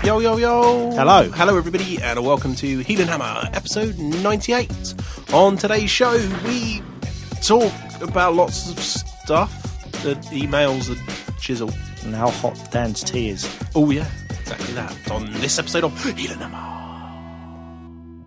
Yo, yo, yo. Hello. Hello, everybody, and welcome to Heelanhammer, episode 98. On today's show, we talk about lots of stuff, the emails, the chisel. And how hot Dan's tea is. Oh, yeah, exactly that. On this episode of Heelanhammer.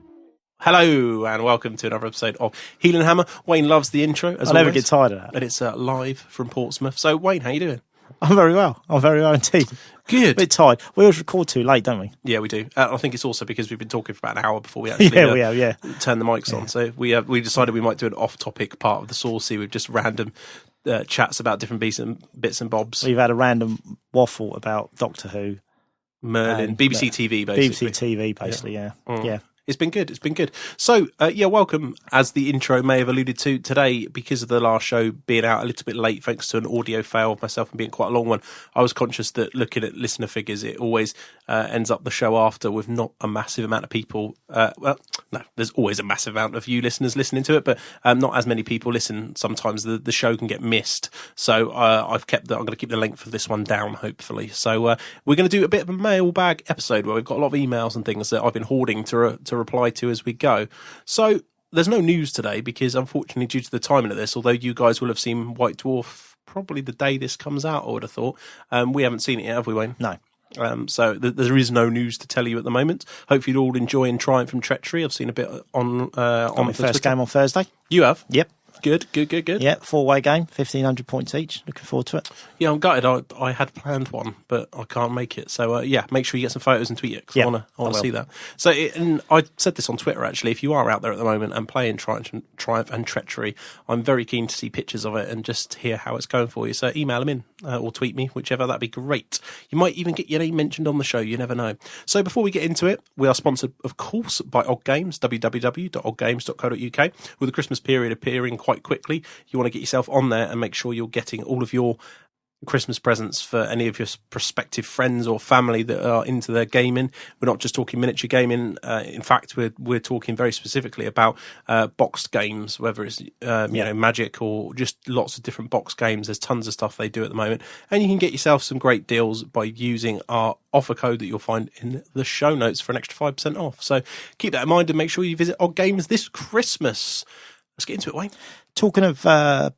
Hello, and welcome to another episode of Heelanhammer. Wayne loves the intro, as always. I never get tired of that. And it's live from Portsmouth. So, Wayne, how you doing? I'm very well. Indeed. Good. A bit tired. We always record too late, don't we? Yeah, we do. I think it's also because we've been talking for about an hour before we actually turn the mics on. So we decided we might do an off-topic part of the Saucy with just random chats about different bits and bobs. We've had a random waffle about Doctor Who. Merlin, BBC TV, basically. BBC TV, basically, yeah. Yeah. It's been good. So, welcome, as the intro may have alluded to today, because of the last show being out a little bit late, thanks to an audio fail of myself and being quite a long one. I was conscious that looking at listener figures, it always ends up the show after with not a massive amount of people. There's always a massive amount of you listeners listening to it, but not as many people listen. Sometimes the show can get missed. So I'm going to keep the length of this one down, hopefully. So we're going to do a bit of a mailbag episode where we've got a lot of emails and things that I've been hoarding to reply to as we go. So there's no news today because, unfortunately, due to the timing of this, although you guys will have seen White Dwarf probably the day this comes out, I would have thought, we haven't seen it yet, have we, Wayne? No. So there is no news to tell you at the moment. Hopefully you're all enjoying Triumph and Treachery. I've seen a bit on my first game on Thursday. You have? Yep. Good. Yeah, 4-way game, 1,500 points each. Looking forward to it. Yeah, I'm gutted. I had planned one, but I can't make it. So, make sure you get some photos and tweet it, because I want to see that. So, and I said this on Twitter, actually. If you are out there at the moment and playing Triumph and Treachery, I'm very keen to see pictures of it and just hear how it's going for you. So, email them in or tweet me, whichever. That'd be great. You might even get your name mentioned on the show. You never know. So, before we get into it, we are sponsored, of course, by Odd Games, www.oddgames.co.uk, with the Christmas period appearing quite quickly. You want to get yourself on there and make sure you're getting all of your Christmas presents for any of your prospective friends or family that are into their gaming. We're not just talking miniature gaming. In fact, we're talking very specifically about boxed games, whether it's Magic or just lots of different box games. There's tons of stuff they do at the moment, and you can get yourself some great deals by using our offer code that you'll find in the show notes for an extra 5% off. So keep that in mind and make sure you visit Odd Games this Christmas. Let's get into it, Wayne. Talking of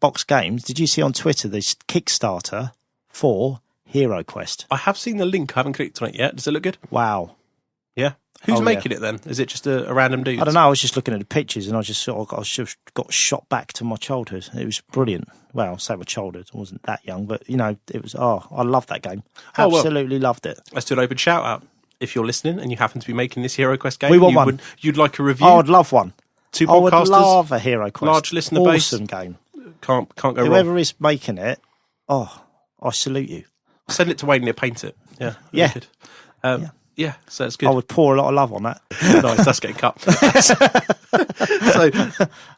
box games, did you see on Twitter this Kickstarter for Hero Quest? I have seen the link. I haven't clicked on it yet. Does it look good? Wow. Yeah. Who's making it then? Is it just a random dude? I don't know. I was just looking at the pictures and I just got shot back to my childhood. It was brilliant. Well, I'll say my childhood. I wasn't that young, but, it was, I loved that game. Absolutely loved it. Let's do an open shout out. If you're listening and you happen to be making this Hero Quest game, we want one. You'd like a review? I would love one. Two podcasters. I would love a Hero Quest. Large listener base. Awesome game. Can't go wrong. Whoever is making it, I salute you. Send it to Wayne and he'll paint it. Yeah. Yeah. Good. Yeah, so it's good. I would pour a lot of love on that. Nice, that's getting cut.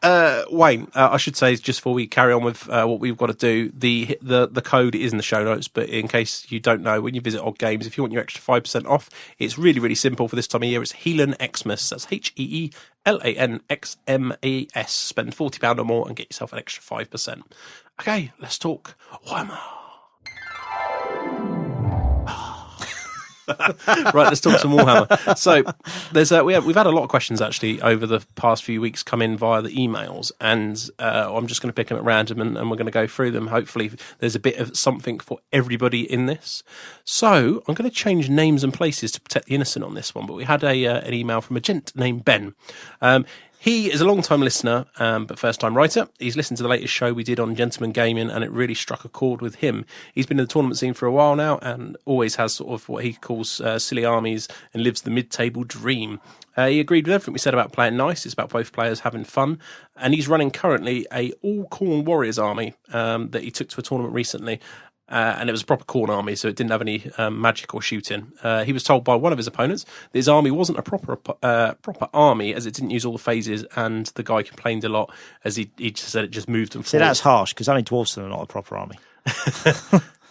So, Wayne, I should say, just before we carry on with what we've got to do, the code is in the show notes, but in case you don't know, when you visit Odd Games, if you want your extra 5% off, it's really, really simple for this time of year. It's Heelan Xmas. That's HeeLanXmas. Spend £40 or more and get yourself an extra 5%. Okay, let's talk Warhammer. Right, let's talk some Warhammer. So there's we've had a lot of questions actually over the past few weeks come in via the emails, and I'm just going to pick them at random and we're going to go through them. Hopefully there's a bit of something for everybody in this. So I'm going to change names and places to protect the innocent on this one, but we had an email from a gent named Ben. He is a long-time listener, but first-time writer. He's listened to the latest show we did on Gentleman Gaming, and it really struck a chord with him. He's been in the tournament scene for a while now, and always has sort of what he calls silly armies and lives the mid-table dream. He agreed with everything we said about playing nice. It's about both players having fun, and he's running currently a all-Khorne Warriors army that he took to a tournament recently. And it was a proper Khorne army, so it didn't have any magic or shooting. He was told by one of his opponents that his army wasn't a proper army, as it didn't use all the phases, and the guy complained a lot, as he just said it just moved and forward. See, that's harsh, because only dwarves are not a proper army.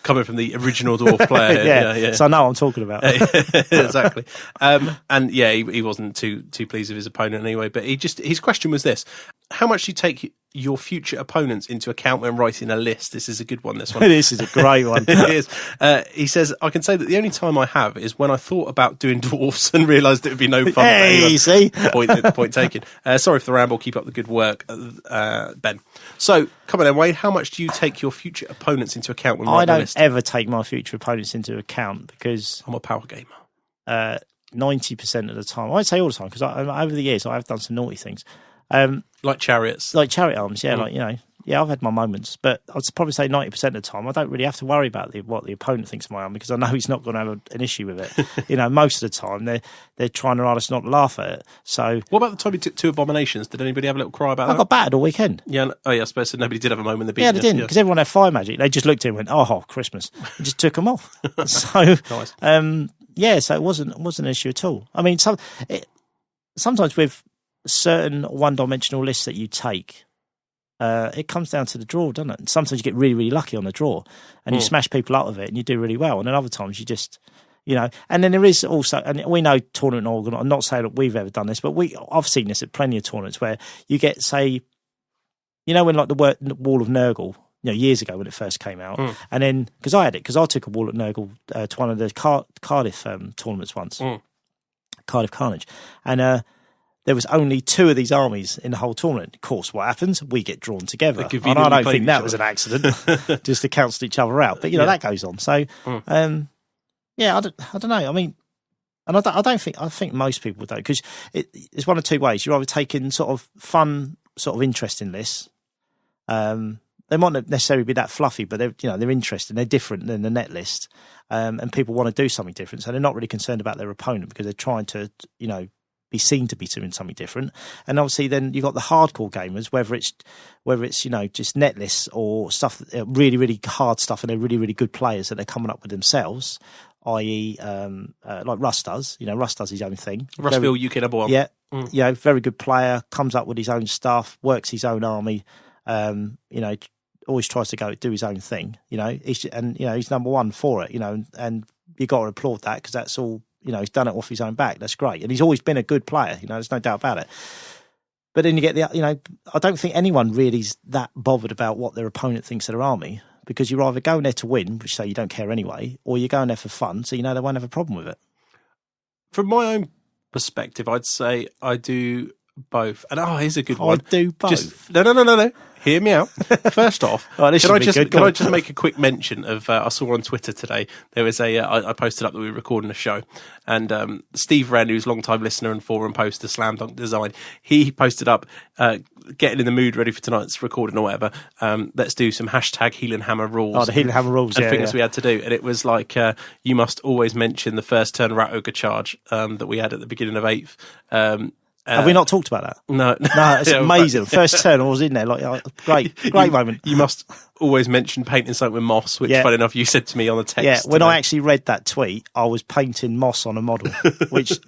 Coming from the original dwarf player. yeah. So I know what I'm talking about. Exactly. And yeah, he wasn't too pleased with his opponent anyway, but his question was this: how much do you take your future opponents into account when writing a list? This is a good one, this one. This is a great one. It is. He says, I can say that the only time I have is when I thought about doing dwarfs and realised it would be no fun. Hey, see? Point taken. Sorry for the ramble. Keep up the good work, Ben. So, come on then, Wade. How much do you take your future opponents into account when writing a list? I don't ever take my future opponents into account because I'm a power gamer. 90% of the time, I'd say all the time, because over the years I have done some naughty things. Like chariots. Like chariot arms, yeah. Like, I've had my moments, but I'd probably say 90% of the time I don't really have to worry about what the opponent thinks of my arm, because I know he's not going to have an issue with it. Most of the time they're trying to us not laugh at it. So, what about the time you took 2 abominations? Did anybody have a little cry about that? I got battered all weekend. Yeah. I suppose so. Nobody did have a moment they beat. Yeah, they didn't, because everyone had fire magic. They just looked at it and went, "Oh, Christmas!" and just took them off. So, nice. So it wasn't an issue at all. I mean, sometimes with certain one-dimensional lists that you take, it comes down to the draw, doesn't it? And sometimes you get really, really lucky on the draw, and you smash people up with it, and you do really well. And then other times you just, And then there is also, and we know tournament organ. I'm not saying that we've ever done this, but I've seen this at plenty of tournaments where you get, say, when like the Wall of Nurgle, years ago when it first came out, and then because I had it, because I took a Wall at Nurgle to one of the Cardiff tournaments once, Cardiff Carnage, and there was only 2 of these armies in the whole tournament. Of course, what happens? We get drawn together, and I don't think that was an accident, just to cancel each other out. But that goes on. So, I don't know. I mean, and I think most people don't, because it's one of 2 ways. You're either taking sort of fun, sort of interesting lists. They might not necessarily be that fluffy, but they're interesting. They're different than the net list, and people want to do something different. So they're not really concerned about their opponent, because they're trying to, be seen to be doing something different. And obviously, then you've got the hardcore gamers, whether it's just net lists or stuff, really, really hard stuff, and they're really, really good players that they're coming up with themselves. I.e., like Russ does. Russ does his own thing. Russville, UK number 1. Yeah, very good player. Comes up with his own stuff. Works his own army. Always tries to do his own thing, he's number 1 for it, and you got to applaud that, because that's all, he's done it off his own back. That's great. And he's always been a good player, there's no doubt about it. But then you get I don't think anyone really is that bothered about what their opponent thinks of their army, because you're either going there to win, which say you don't care anyway, or you're going there for fun, so they won't have a problem with it. From my own perspective, I'd say I do both. And here's a good one. I do both. No. Hear me out. First off, can I just make a quick mention of? I saw on Twitter today there was I posted up that we were recording a show, and Steve Wren, who's a long-time listener and forum poster, Slam Dunk Design, he posted up getting in the mood ready for tonight's recording or whatever. Let's do some hashtag Heelanhammer rules. Oh, the Heelanhammer rules, and things we had to do, and it was like you must always mention the first turn Rat Ogre charge that we had at the beginning of 8th. Have we not talked about that? No, it's amazing. First turn, I was in there, great moment. You must always mention painting something with moss, which, funny enough, you said to me on the text. Yeah, when I actually read that tweet, I was painting moss on a model, which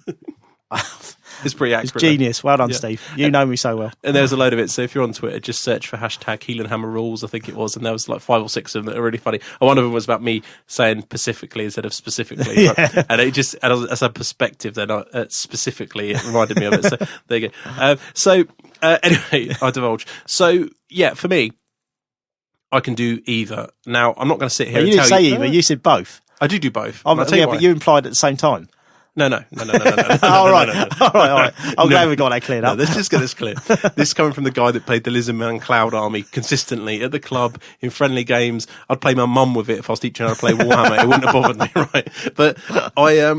it's pretty accurate. It's genius. Well done, Steve. You know me so well. And there's a load of it. So if you're on Twitter, just search for hashtag Heelanhammer rules, I think it was. And there was like 5 or 6 of them that are really funny. And one of them was about me saying pacifically instead of specifically. And it just, as a perspective, then specifically, it reminded me of it. So there you go. Anyway, I divulge. So, for me, I can do either. Now, I'm not going to sit here and tell you. You didn't say either. You said both. I do both. But you implied at the same time. No. All right. I'm glad we got that cleared up. Let's just get this clear. This is coming from the guy that played the Lizardman Cloud Army consistently at the club in friendly games. I'd play my mum with it if I was teaching her to play Warhammer. It wouldn't have bothered me, right? But I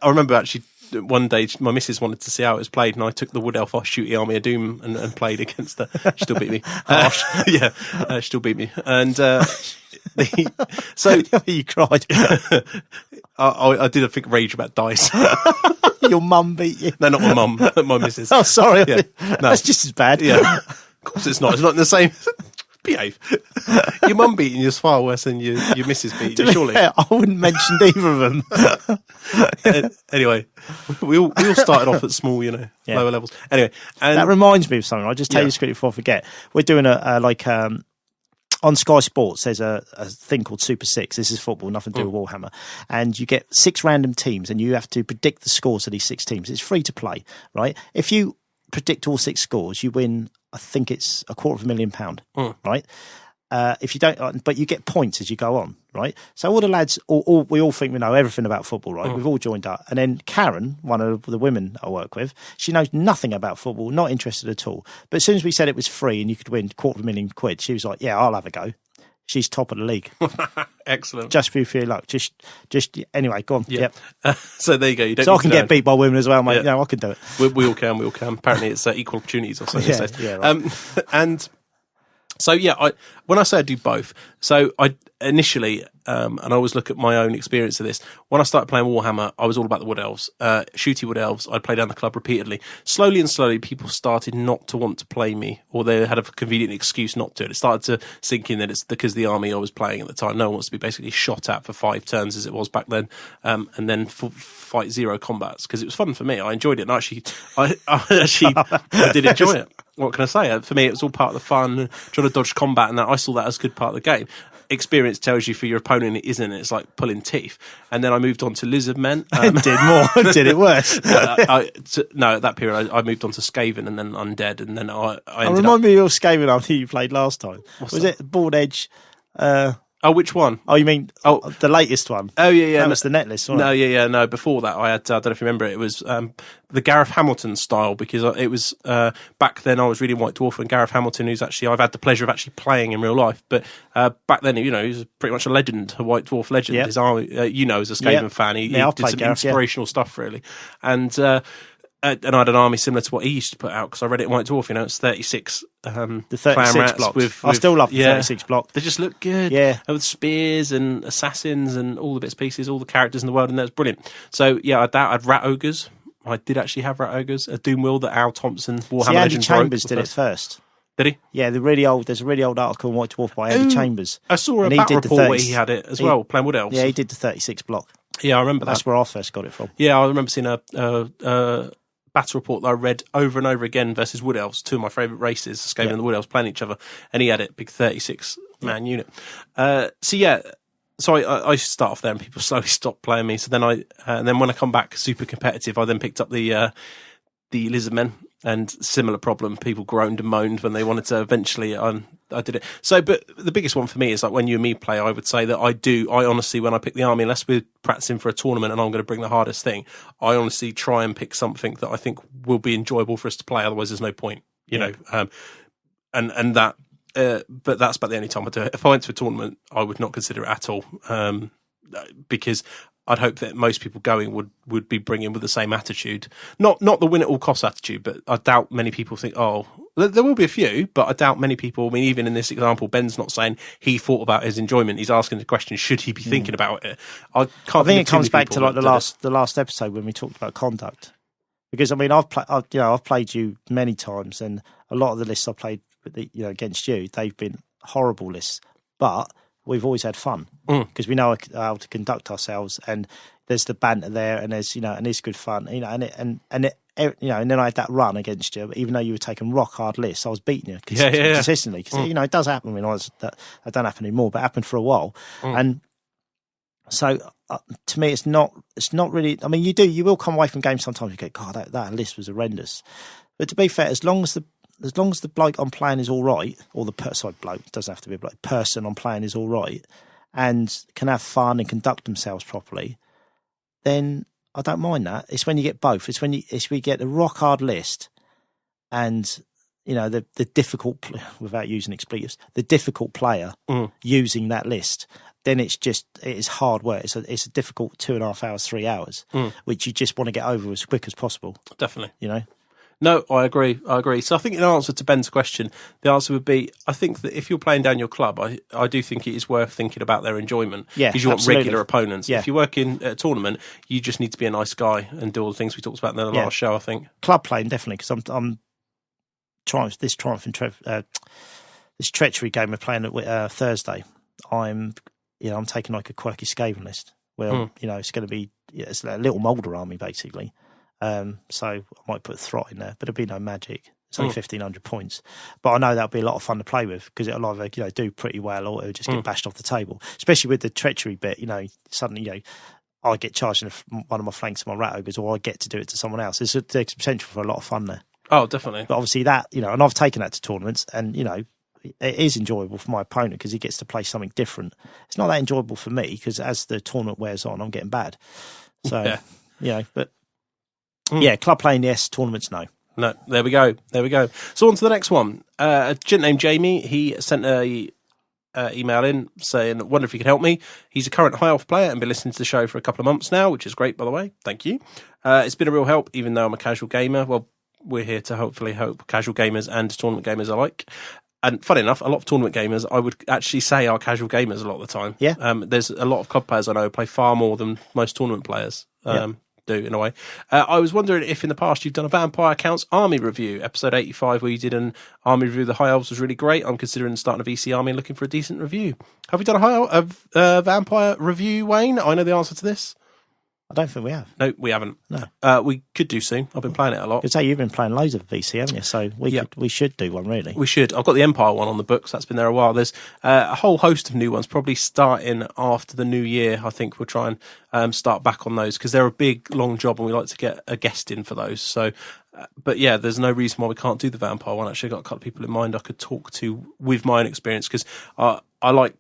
remember actually one day my missus wanted to see how it was played, and I took the Wood Elf Shooty Army of Doom and played against her. She still beat me. She still beat me. And so you cried. I did, I think, rage about dice. Your mum beat you? No, not my mum, my missus. Oh, sorry. Yeah. No. That's just as bad. Yeah. Of course it's not. It's not in the same. Behave. Your mum beating you is far worse than your missus beating you, surely. I wouldn't mention either of them. Anyway, we all started off at small, lower levels. Anyway. And that reminds me of something. I'll just tell you this quickly before I forget. We're doing on Sky Sports, there's a thing called Super 6. This is football, nothing to do with Warhammer. And you get 6 random teams, and you have to predict the scores of these 6 teams. It's free to play, right? If you predict all 6 scores, you win I think it's £250,000, right? If you don't, but you get points as you go on, right? So all the lads, we all think we know everything about football, right? We've all joined up. And then Karen, one of the women I work with, she knows nothing about football, not interested at all. But as soon as we said it was free and you could win £250,000, she was like, yeah, I'll have a go. She's top of the league. Excellent. Just for your luck. Just anyway, go on. Yeah. Yep. So there you go. You don't so I can get beat by women as well, mate. Yeah. No, I can do it. We all can. We all can. Apparently, it's equal opportunities or something. Yeah, right. And so when I say I do both, so I initially, and I always look at my own experience of this. When I started playing Warhammer, I was all about the Wood Elves, shooty Wood Elves. I'd play down the club repeatedly. Slowly and slowly, people started not to want to play me, or they had a convenient excuse not to. It started to sink in that it's because the army I was playing at the time. No one wants to be basically shot at for 5 turns as it was back then, and then fight 0 combats, because it was fun for me. I enjoyed it, and I did enjoy it. What can I say? For me, it was all part of the fun, trying to dodge combat, and that I saw that as a good part of the game. Experience tells you for your opponent it isn't. It's like pulling teeth. And then I moved on to lizard men. Did more, did it worse? No, at that period I moved on to Skaven and then undead, and then I ended remind me of your Skaven after you played last time. Was that? It Board Edge? Which one? Oh, you mean the latest one? Oh, yeah. That was the netlist, wasn't it? No, no. Before that, I had, I don't know if you remember it was the Gareth Hamilton style, because it was, back then I was reading White Dwarf, and Gareth Hamilton, who's actually, I've had the pleasure of actually playing in real life, but back then, he was pretty much a legend, a White Dwarf legend. Yep. His army, as a Skaven fan, he did some Gareth, inspirational stuff, really. And I had an army similar to what he used to put out, because I read it in White Dwarf. It's 36 the 36 blocks. I still love the 36 block. They just look good. Yeah, with spears and assassins and all the bits and pieces, all the characters in the world, and that's brilliant. So I'd rat ogres. I did actually have rat ogres. A Doomwheel that Al Thompson, Warhammer Andy Legends Chambers did it first. Did he? Yeah, there's a really old article in White Dwarf by Andy Chambers. I saw a battle report where he had it as well, playing Wood Elves. Yeah, he did the 36 block. Yeah, I remember that. That's where I first got it from. Yeah, I remember seeing a battle report that I read over and over again versus Wood Elves, two of my favourite races, Skaven and the Wood Elves playing each other, and he had it, big 36-man unit. So I used to start off there, and people slowly stopped playing me. So then and then when I come back super competitive, I then picked up the Lizardmen, and similar problem. People groaned and moaned when they wanted to. Eventually, I did it. So, but the biggest one for me is like when you and me play, I would say that I honestly, when I pick the army, unless we're practicing for a tournament and I'm going to bring the hardest thing, I honestly try and pick something that I think will be enjoyable for us to play. Otherwise, there's no point, you know. And that. But that's about the only time I do it. If I went to a tournament, I would not consider it at all, because I'd hope that most people going would be bringing with the same attitude, not the win at all costs attitude. But I doubt many people think, there will be a few, but I doubt many people. I mean, even in this example, Ben's not saying he thought about his enjoyment. He's asking the question, should he be thinking about it? I think it comes back to like the last episode when we talked about conduct, because I mean, I've played you many times, and a lot of the lists I played against you, they've been horrible lists, but we've always had fun because we know how to conduct ourselves, and there's the banter there, and there's and it's good fun, and then I had that run against you, even though you were taking rock hard lists, I was beating you consistently, because it does happen when that don't happen anymore, but it happened for a while, and so to me it's not really. I mean, you will come away from games sometimes you go, God, that list was horrendous, but to be fair, as long as the bloke I'm playing is all right, or the bloke, it doesn't have to be a bloke, person I'm playing is all right, and can have fun and conduct themselves properly, then I don't mind that. It's when you get both. It's when we get the rock hard list, and the difficult, without using expletives, the difficult player using that list. Then it is hard work. It's a difficult 2.5 hours, 3 hours, which you just want to get over as quick as possible. Definitely, No, I agree. So I think in answer to Ben's question, the answer would be, I think that if you're playing down your club, I do think it is worth thinking about their enjoyment. Yeah, because you want regular opponents. Yeah. If you work in a tournament, you just need to be a nice guy and do all the things we talked about in the last show, I think. Club playing, definitely, because I'm trying this treachery game we're playing at Thursday. I'm taking like a quirky Skaven list where, it's going to be, it's a little Moulder army, basically. So I might put Throt in there, but it'll be no magic. It's only 1,500 points, but I know that'll be a lot of fun to play with, because it'll either do pretty well, or it'll just get bashed off the table. Especially with the treachery bit, suddenly I get charged in one of my flanks of my rat ogres, or I get to do it to someone else. There's potential for a lot of fun there. Oh, definitely. But obviously that, and I've taken that to tournaments, and, it is enjoyable for my opponent because he gets to play something different. It's not that enjoyable for me because as the tournament wears on, I'm getting bad. So, but club playing, yes, tournaments, no. No, there we go. So on to the next one. A gent named Jamie, he sent a email in saying, wonder if you could help me. He's a current high elf player and been listening to the show for a couple of months now, which is great, by the way. Thank you. It's been a real help, even though I'm a casual gamer. Well, we're here to hopefully help casual gamers and tournament gamers alike. And funny enough, a lot of tournament gamers, I would actually say, are casual gamers a lot of the time. Yeah. There's a lot of club players I know who play far more than most tournament players do, in a way. I was wondering if in the past you've done a Vampire Counts Army review, episode 85, where you did an army review of the High Elves was really great. I'm considering starting a VC army and looking for a decent review. Have we done a Vampire review, Wayne? I know the answer to this. I don't think we have. No, we haven't. No. We could do soon. I've been playing it a lot. Because you've been playing loads of VC, haven't you? So we should do one, really. We should. I've got the Empire one on the books. That's been there a while. There's a whole host of new ones, probably starting after the new year. I think we'll try and start back on those because they're a big, long job and we like to get a guest in for those. So, but yeah, there's no reason why we can't do the Vampire one. Actually, I've got a couple of people in mind I could talk to with my own experience because I like,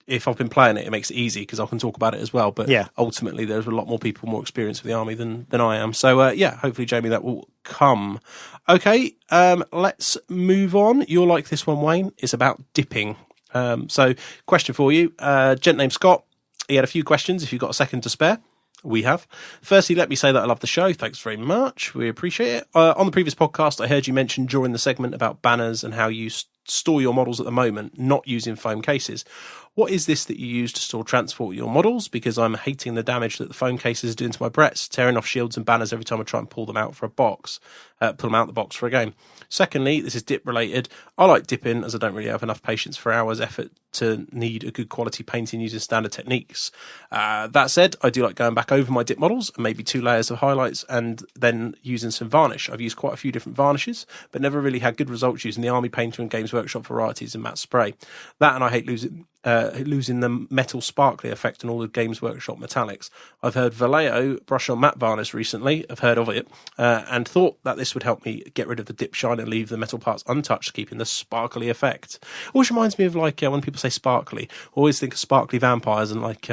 if I've been playing it, it makes it easy because I can talk about it as well. But ultimately, there's a lot more people more experienced with the army than I am. So, hopefully, Jamie, that will come. Okay, let's move on. You'll like this one, Wayne. It's about dipping. So, question for you. Gent named Scott. He had a few questions. If you've got a second to spare. We have. Firstly, let me say that I love the show. Thanks very much. We appreciate it. On the previous podcast, I heard you mention during the segment about banners and how you store your models at the moment, not using foam cases. What is this that you use to store transport your models? Because I'm hating the damage that the foam cases are doing to my Bretts, tearing off shields and banners every time I try and pull them out for a box, pull them out the box for a game. Secondly, this is dip related. I like dipping as I don't really have enough patience for hours effort to need a good quality painting using standard techniques. That said, I do like going back over my dip models and maybe 2 layers of highlights and then using some varnish. I've used quite a few different varnishes, but never really had good results using the Army Painter and Games Workshop varieties and matte spray. That and I hate losing the metal sparkly effect in all the Games Workshop metallics. I've heard Vallejo brush on matte varnish recently. I've heard of it and thought that this would help me get rid of the dip shine and leave the metal parts untouched, keeping the sparkly effect. Always reminds me of like when people say sparkly, I always think of sparkly vampires and like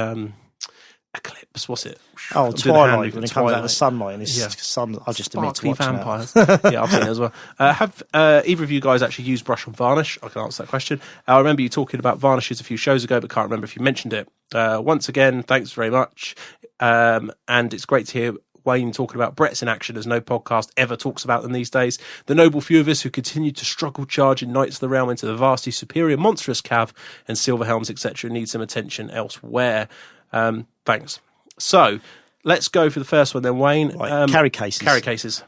Eclipse. What's it? Oh, Twilight, when it comes out of the sunlight and it's sun. I just admit to watching vampires. Yeah, I've seen it as well. Have either of you guys actually used brush on varnish? I can answer that question. I remember you talking about varnishes a few shows ago, but can't remember if you mentioned it. Once again, thanks very much. And it's great to hear Wayne talking about Bretts in action, as no podcast ever talks about them these days. The noble few of us who continue to struggle charging Knights of the Realm into the vastly superior monstrous cav and silver helms, etc., need some attention elsewhere. Thanks. So let's go for the first one then, Wayne. Right, carry cases. Carry cases.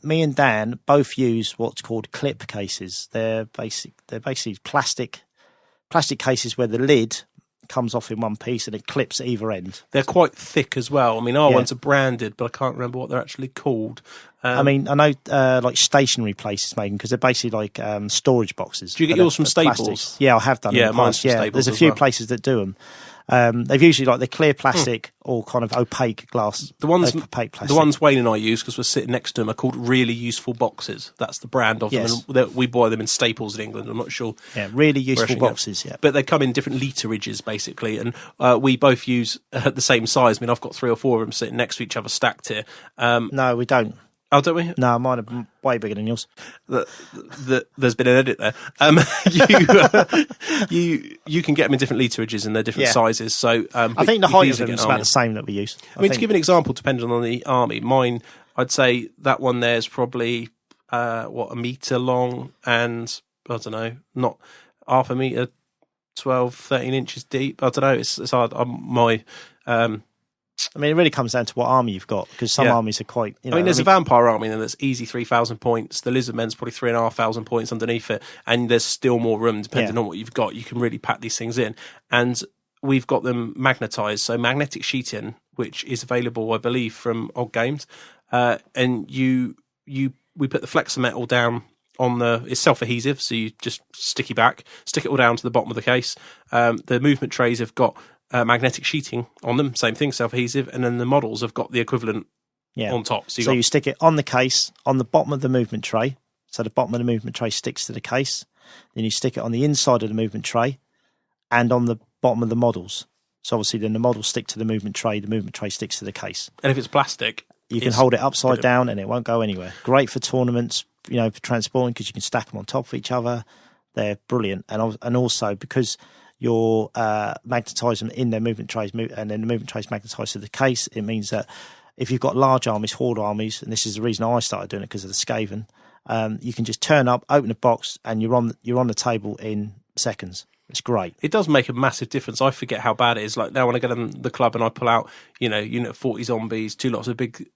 Me and Dan both use what's called clip cases. They're basically plastic cases where the lid comes off in one piece and it clips at either end. They're quite thick as well. I mean, our ones are branded, but I can't remember what they're actually called. I mean, I know like stationary places make them because they're basically like storage boxes. Do you get yours from Staples? Plastic. Yeah, I have done. Yeah, mine's from Staples. There's a few places that do them. They've usually like the clear plastic or kind of opaque glass. Opaque plastic. The ones Wayne and I use because we're sitting next to them are called Really Useful Boxes. That's the brand of them. And we buy them in Staples in England. I'm not sure. Yeah, Really Useful Boxes. Yeah, but they come in different litrages basically, and we both use the same size. I mean, I've got 3 or 4 of them sitting next to each other, stacked here. No, we don't. Oh, don't we? No, mine are way bigger than yours. There's been an edit there. You can get them in different literages and they're different sizes. So I think the height of them is about the same that we use. I mean, to give an example, depending on the army, mine, I'd say that one there's probably a metre long and I don't know, not half a metre, 12, 13 inches deep. I don't know. It's hard. I mean, it really comes down to what army you've got, because some armies are quite... I mean, there's a vampire army then that's easy 3,000 points. The lizardmen's probably 3,500 points underneath it, and there's still more room depending on what you've got. You can really pack these things in. And we've got them magnetised, so magnetic sheeting, which is available, I believe, from Odd Games. And we put the Flexometal down on it's self-adhesive, so you just stick it all down to the bottom of the case. The movement trays have got magnetic sheeting on them, same thing, self-adhesive, and then the models have got the equivalent on top. So you stick it on the case, on the bottom of the movement tray. So the bottom of the movement tray sticks to the case. Then you stick it on the inside of the movement tray and on the bottom of the models. So obviously then the models stick to the movement tray sticks to the case. And if it's plastic, you can hold it upside down and it won't go anywhere. Great for tournaments, for transporting, because you can stack them on top of each other. They're brilliant. And also because you're magnetise them in their movement trays, and then the movement trays magnetise to the case, it means that if you've got large armies, horde armies, and this is the reason I started doing it because of the Skaven, you can just turn up, open the box, and you're on the table in seconds. It's great. It does make a massive difference. I forget how bad it is. Like now when I get in the club and I pull out, unit of 40 zombies, two lots of big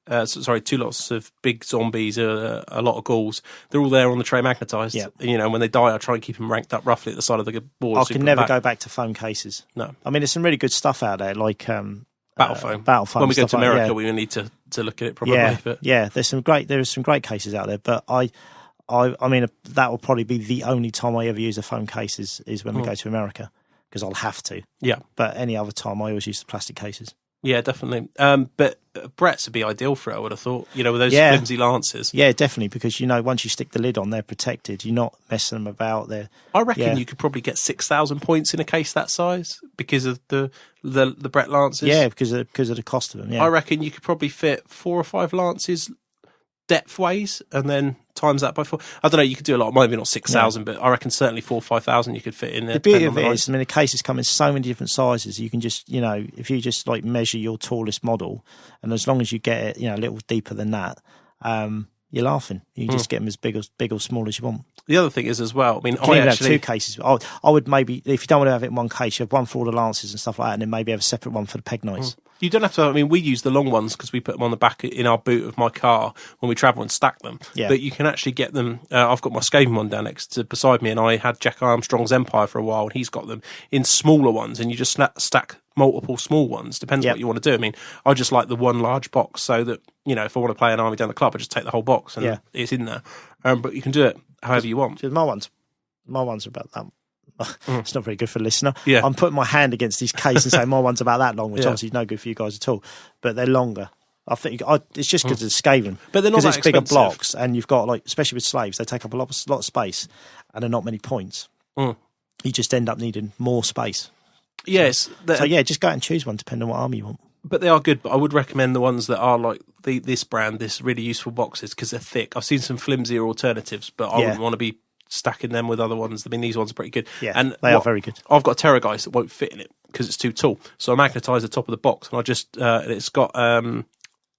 zombies, a lot of ghouls. They're all there on the tray magnetised. Yeah. And when they die, I try and keep them ranked up roughly at the side of the board. I can never go back to foam cases. No. I mean, there's some really good stuff out there, like battle foam. When we go to America, we need to look at it probably. Yeah, there is some great cases out there, but I mean, that will probably be the only time I ever use a foam case is when we go to America, because I'll have to. Yeah. But any other time, I always use the plastic cases. Yeah, definitely. But Brett's would be ideal for it, I would have thought, with those flimsy lances. Yeah, definitely, because, once you stick the lid on, they're protected. You're not messing them about. I reckon you could probably get 6,000 points in a case that size because of the Brett lances. Yeah, because of the cost of them, yeah. I reckon you could probably fit 4 or 5 lances depth ways and then times that by 4. I don't know, you could do a lot, maybe not 6,000, but I reckon certainly 4 or 5,000 you could fit in there. The beauty of it is, the cases come in so many different sizes. You can just, if you just like measure your tallest model, and as long as you get it, a little deeper than that, you're laughing. You can just get them as big or small as you want. The other thing is as well, I mean, you can have 2 cases. I would maybe, if you don't want to have it in one case, you have one for all the lances and stuff like that, and then maybe have a separate one for the peg knights. You don't have to. I mean, we use the long ones because we put them on the back in our boot of my car when we travel and stack them. Yeah. But you can actually get them. I've got my Skaven one down beside me, and I had Jack Armstrong's Empire for a while, and he's got them in smaller ones, and you just stack multiple small ones. Depends what you want to do. I mean, I just like the one large box so that if I want to play an army down the club, I just take the whole box and it's in there. But you can do it however you want. My ones are about that. It's not very good for a listener. Yeah. I'm putting my hand against this case and saying my one's about that long, which obviously is no good for you guys at all. But they're longer. I think it's just because it's Skaven. But they're not that it's bigger expensive. blocks, and you've got, especially with slaves, they take up a lot of space, and they're not many points. You just end up needing more space. Yes. So just go out and choose one, depending on what army you want. But they are good. But I would recommend the ones that are like this brand, this really useful boxes, because they're thick. I've seen some flimsier alternatives, but I wouldn't want to be stacking them with other ones. I mean, these ones are pretty good. Yeah, and they are very good. I've got a Terrorgeist that won't fit in it because it's too tall. So I magnetise the top of the box, and I just it's got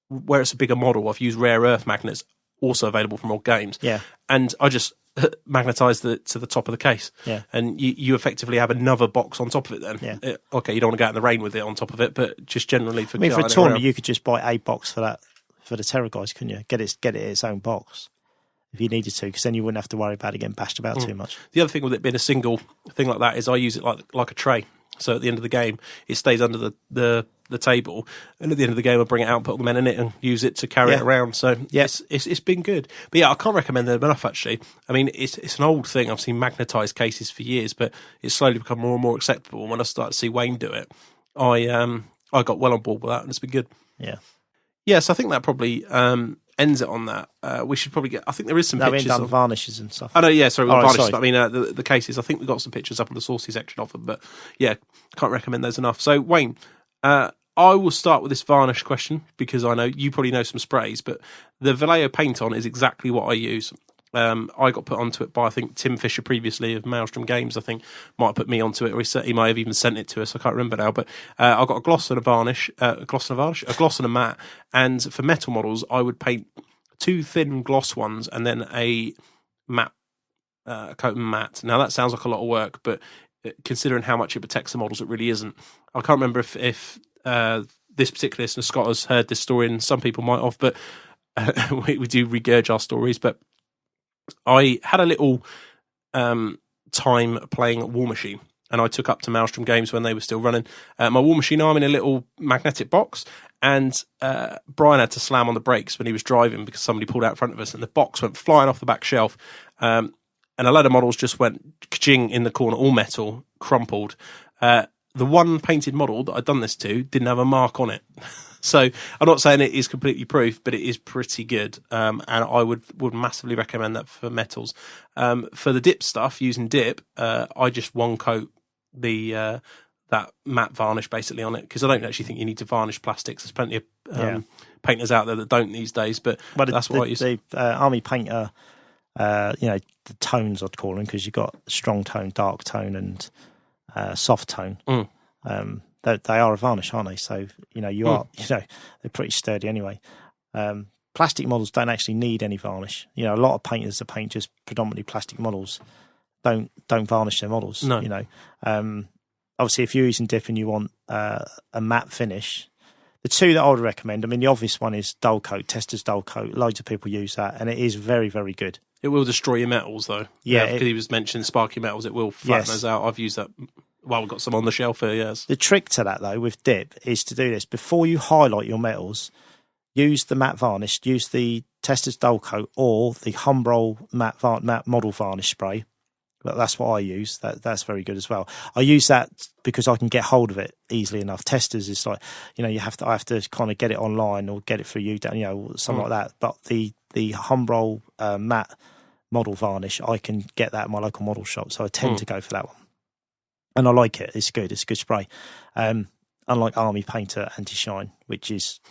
where it's a bigger model. I've used rare earth magnets, also available from all games. Yeah, and I just magnetise to the top of the case. Yeah, and you effectively have another box on top of it. Then you don't want to go out in the rain with it on top of it, but just generally for. I mean, for a tournament, you could just buy a box for that for the Terrorgeist, couldn't you? Get it its own box. If you needed to, because then you wouldn't have to worry about it getting bashed about too much. The other thing with it being a single thing like that is I use it like a tray. So at the end of the game, it stays under the table, and at the end of the game, I bring it out, put the men in it, and use it to carry it around. So it's been good. But I can't recommend them enough. Actually, I mean it's an old thing. I've seen magnetised cases for years, but it's slowly become more and more acceptable. And when I started to see Wayne do it, I got well on board with that, and it's been good. Yeah. Yes, I think that probably ends it on that. We should probably get. I think there is some pictures. Done varnishes and stuff. Oh no, yeah, sorry, varnishes. Sorry. But I mean, the cases. I think we've got some pictures up in the saucy section of them. But yeah, can't recommend those enough. So Wayne, I will start with this varnish question because I know you probably know some sprays, but the Vallejo paint on is exactly what I use. I got put onto it by I think Tim Fisher previously of Maelstrom Games. I think might have put me onto it, or he might have even sent it to us. I can't remember now. But I got a gloss and a varnish, a gloss and a matte. And for metal models, I would paint 2 thin gloss ones and then a matte coat and matte. Now that sounds like a lot of work, but considering how much it protects the models, it really isn't. I can't remember if this particular listener, Scott, has heard this story, and some people might have, but we do regurge our stories. But I had a little time playing War Machine, and I took up to Maelstrom Games when they were still running. My War Machine arm in a little magnetic box, and Brian had to slam on the brakes when he was driving because somebody pulled out in front of us, and the box went flying off the back shelf, and a load of models just went ka-ching in the corner, all metal, crumpled. The one painted model that I'd done this to didn't have a mark on it. So I'm not saying it is completely proof, but it is pretty good. And I would massively recommend that for metals. For the dip stuff, using dip, I just one coat the that matte varnish basically on it, because I don't actually think you need to varnish plastics. There's plenty of painters out there that don't these days, but that's what I use. The army painter, the tones I'd call them, because you've got strong tone, dark tone, and soft tone. They are a varnish, aren't they? So they're pretty sturdy anyway. Plastic models don't actually need any varnish. A lot of painters that paint just predominantly plastic models don't varnish their models. No. Obviously, if you're using dip and you want a matte finish, the two that I would recommend, the obvious one is dull coat, Tester's dull coat. Loads of people use that, and it is very, very good. It will destroy your metals, though. Yeah, because he was mentioning sparky metals. It will flatten those out. I've used that. Well, we've got some on the shelf here, yes. The trick to that, though, with dip is to do this. Before you highlight your metals, use the matte varnish, use the Tester's dull coat or the Humbrol matte model varnish spray. That's what I use. That's very good as well. I use that because I can get hold of it easily enough. Testers is like, I have to kind of get it online or get it through you, something like that. But the Humbrol matte model varnish, I can get that at my local model shop, so I tend to go for that one. And I like it. It's good. It's a good spray. Unlike Army Painter Anti-Shine, which is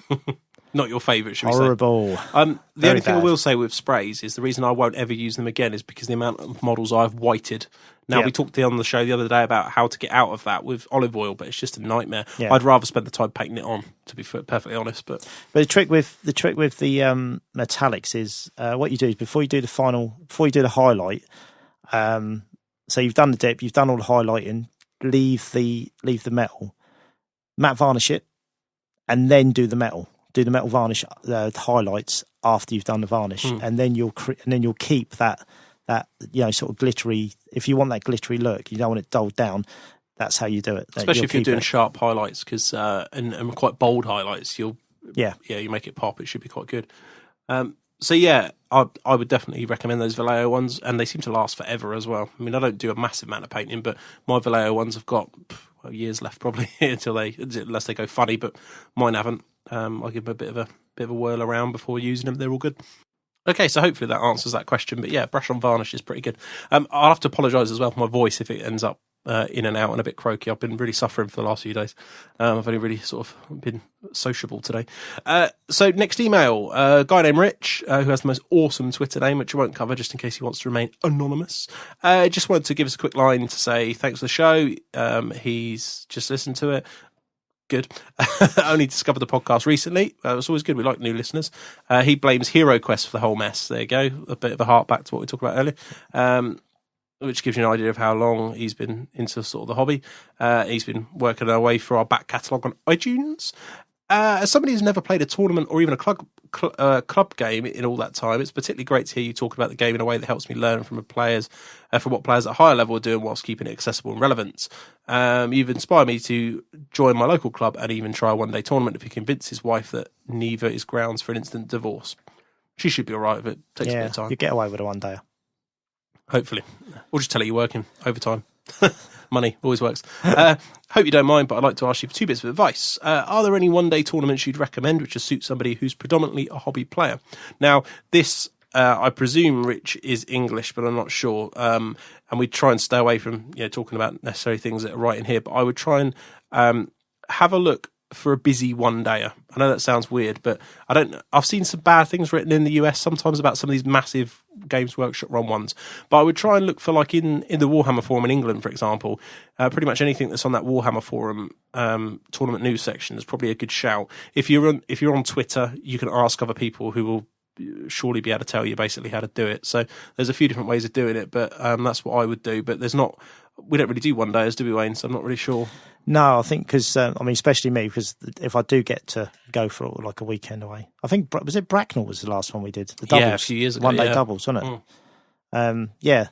not your favourite, should we say? Horrible. The only thing I will say with sprays is the reason I won't ever use them again is because the amount of models I've whited. Now, we talked on the show the other day about how to get out of that with olive oil, but it's just a nightmare. Yeah. I'd rather spend the time painting it on, to be perfectly honest. But the trick with the metallics is what you do is before you do the highlight. So you've done the dip, you've done all the highlighting. Leave the metal, matte varnish it, and then do the metal. Do the metal varnish highlights after you've done the varnish, and then you'll keep that sort of glittery. If you want that glittery look, you don't want it dulled down. That's how you do it. Especially if you're doing sharp highlights, because and quite bold highlights, you make it pop. It should be quite good. So I would definitely recommend those Vallejo ones, and they seem to last forever as well. I don't do a massive amount of painting, but my Vallejo ones have got years left probably unless they go funny, but mine haven't. I'll give them a bit of a whirl around before using them. They're all good. Okay, so hopefully that answers that question. But yeah, brush on varnish is pretty good. I'll have to apologise as well for my voice if it ends up in and out and a bit croaky. I've been really suffering for the last few days. I've only really sort of been sociable today. So next email, a guy named Rich, who has the most awesome Twitter name, which I won't cover just in case he wants to remain anonymous. Just wanted to give us a quick line to say thanks for the show. He's just listened to it. Good. Only discovered the podcast recently. It's always good. We like new listeners. He blames Hero Quest for the whole mess. There you go. A bit of a heart back to what we talked about earlier. Which gives you an idea of how long he's been into sort of the hobby. He's been working our way through our back catalogue on iTunes. As somebody who's never played a tournament or even a club game in all that time, it's particularly great to hear you talk about the game in a way that helps me learn from what players at a higher level are doing whilst keeping it accessible and relevant. You've inspired me to join my local club and even try a one-day tournament if he convinces his wife that neither is grounds for an instant divorce. She should be all right with it. Takes a bit of time. You get away with a one-dayer. Hopefully. Or just tell her you're working overtime. Money always works. Hope you don't mind, but I'd like to ask you for 2 bits of advice. Are there any one-day tournaments you'd recommend which will suit somebody who's predominantly a hobby player? Now, this, I presume, Rich, is English, but I'm not sure. And we try and stay away from talking about necessary things that are right in here, but I would try and have a look for a busy one-dayer. I know that sounds weird, but I've seen some bad things written in the US sometimes about some of these massive Games Workshop run ones, but I would try and look for, like in the Warhammer forum in England, for example, pretty much anything that's on that Warhammer forum tournament news section is probably a good shout. If you're on Twitter, you can ask other people who will surely be able to tell you basically how to do it. So there's a few different ways of doing it, but that's what I would do. But we don't really do one-dayers, do we, Wayne? So I'm not really sure. No, I think because, especially me, because if I do get to go for like a weekend away, I think, was it Bracknell was the last one we did? The doubles, yeah, a few years ago. One-day doubles, wasn't it? Yeah.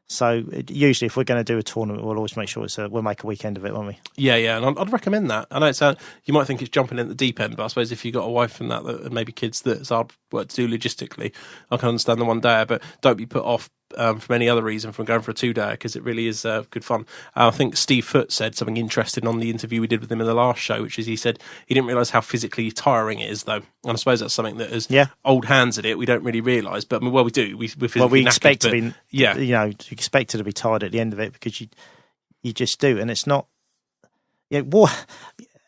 So usually if we're going to do a tournament, we'll always make sure we'll make a weekend of it, won't we? Yeah, and I'd recommend that. I know you might think it's jumping in the deep end, but I suppose if you've got a wife and that and maybe kids that's hard work to do logistically, I can understand the one day, but don't be put off from any other reason from going for a 2-day, because it really is good fun. I think Steve Foote said something interesting on the interview we did with him in the last show, which is he said he didn't realise how physically tiring it is, though. And I suppose that's something that as old hands at it, we don't really realise. But I mean, well, we do. We're physically expect knackered, to be, you expect to be tired at the end of it, because you just do, and it's not.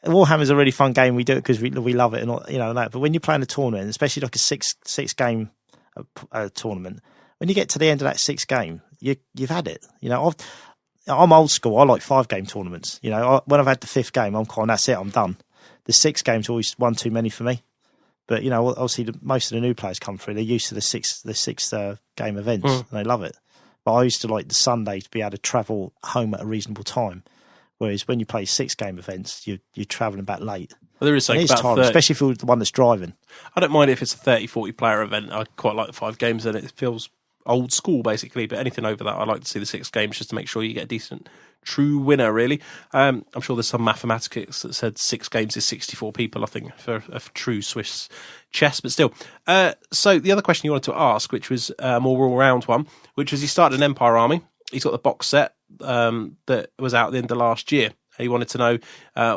Warhammer's a really fun game. We do it because we love it, and that. But when you're playing a tournament, especially like a six game tournament, when you get to the end of that 6th game, you've had it. I'm old school. I like 5-game tournaments. When I've had the 5th game, I'm kind of, that's it. I'm done. The 6th game's always one too many for me. But obviously, most of the new players come through. They're used to the sixth game events, and they love it. But I used to like the Sunday to be able to travel home at a reasonable time. Whereas when you play 6-game events, you're travelling back late. Well, there is something about tiring, especially if you're the one that's driving. I don't mind if it's a 30, 40 player event. I quite like the 5 games, and it feels old school, basically. But anything over that, I like to see the 6 games just to make sure you get a decent, true winner, really. I'm sure there's some mathematics that said 6 games is 64 people, I think, for a true Swiss chess. But still. So the other question you wanted to ask, which was a more all-round one, which was he started an Empire army. He's got the box set that was out at the end of last year. He wanted to know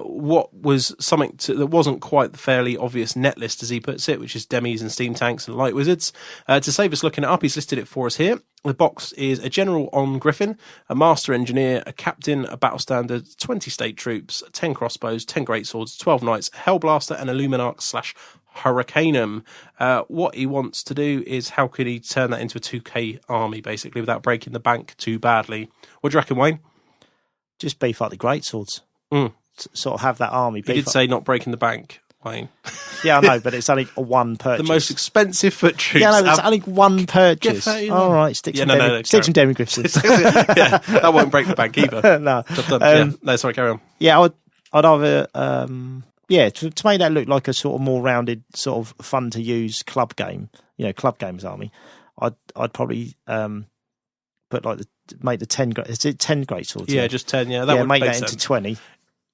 what was something that wasn't quite the fairly obvious net list, as he puts it, which is demis and steam tanks and light wizards. To save us looking it up, he's listed it for us here. The box is a general on Griffin, a master engineer, a captain, a battle standard, 20 state troops, 10 crossbows, 10 greatswords, 12 knights, a hellblaster, and a Luminarch / Hurricanum. What he wants to do is how could he turn that into a 2K army, basically, without breaking the bank too badly. What do you reckon, Wayne? Just beef up the greatswords. Sort of have that army. You did say not breaking the bank, Wayne. Yeah, I know, but it's only one purchase. The most expensive foot troops. Yeah, no, it's only one purchase. All right, stick some demigriffs. Yeah, that won't break the bank either. No. No, sorry, carry on. Yeah, I'd either... to make that look like a sort of more rounded, sort of fun to use club game, club games army, I'd probably put make the 10. Is it 10 greatswords? Yeah, just 10. Yeah, that would make that sense. into 20.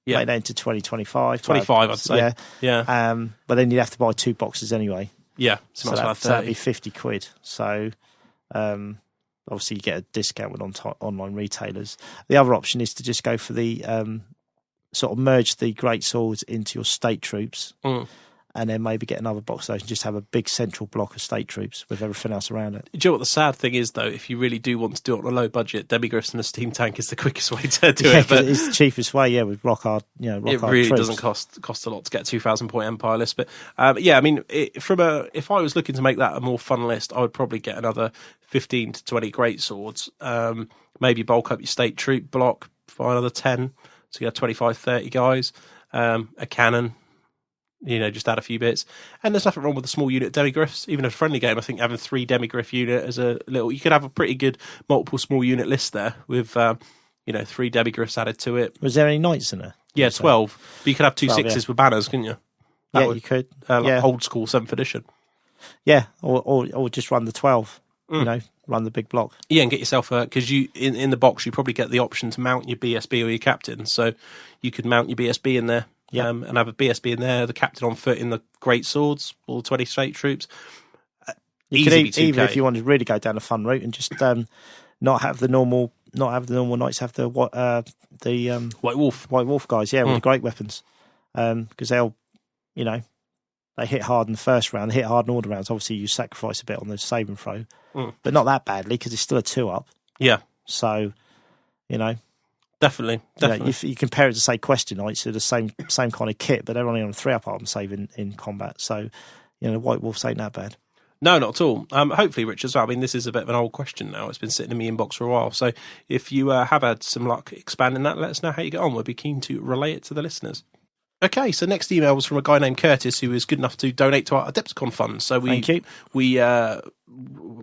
Yeah, make that into 20, 25. 25, I'd say. Yeah. But then you'd have to buy 2 boxes anyway. Yeah, so that'd be 50 quid. So obviously you get a discount with online retailers. The other option is to just go for the sort of merge the great swords into your state troops, and then maybe get another box of those and just have a big central block of state troops with everything else around it. Do you know what the sad thing is, though? If you really do want to do it on a low budget, demigriffs and a steam tank is the quickest way to do it. But it's the cheapest way, with rock hard, it really troops. doesn't cost a lot to get a 2,000 point Empire list. But I mean, if I was looking to make that a more fun list, I would probably get another 15 to 20 great swords. Maybe bulk up your state troop block by another 10. So you have 25, 30 guys, a cannon, just add a few bits. And there's nothing wrong with the small unit demigriffs. Even a friendly game, I think having 3 demigriff unit as a little... You could have a pretty good multiple small unit list there with, 3 demigriffs added to it. Was there any knights in there? Yeah, 12. But you could have 2 6s with banners, couldn't you? You could. Like old school 7th edition. Yeah, or just run the 12, run the big block. Yeah, and get yourself because you in the box you probably get the option to mount your BSB or your captain, so you could mount your BSB in there, and have a BSB in there, the captain on foot in the great swords, all the 20 state troops. You could even if you wanted to really go down a fun route and just not have the normal knights, have the White Wolf guys, with the great weapons, because they'll they hit hard in the first round, they hit hard in all the rounds. Obviously, you sacrifice a bit on the save and throw, but not that badly because it's still a 2-up. Yeah. So, definitely. If you compare it to say Question Knights, they're the same kind of kit, but they're only on a 3-up arm save in combat. So, White Wolves ain't that bad. No, not at all. Hopefully, Rich, as well. I mean, this is a bit of an old question now. It's been sitting in my inbox for a while. So if you have had some luck expanding that, let us know how you get on. We'd be keen to relay it to the listeners. Okay, so next email was from a guy named Curtis who was good enough to donate to our Adepticon fund. So we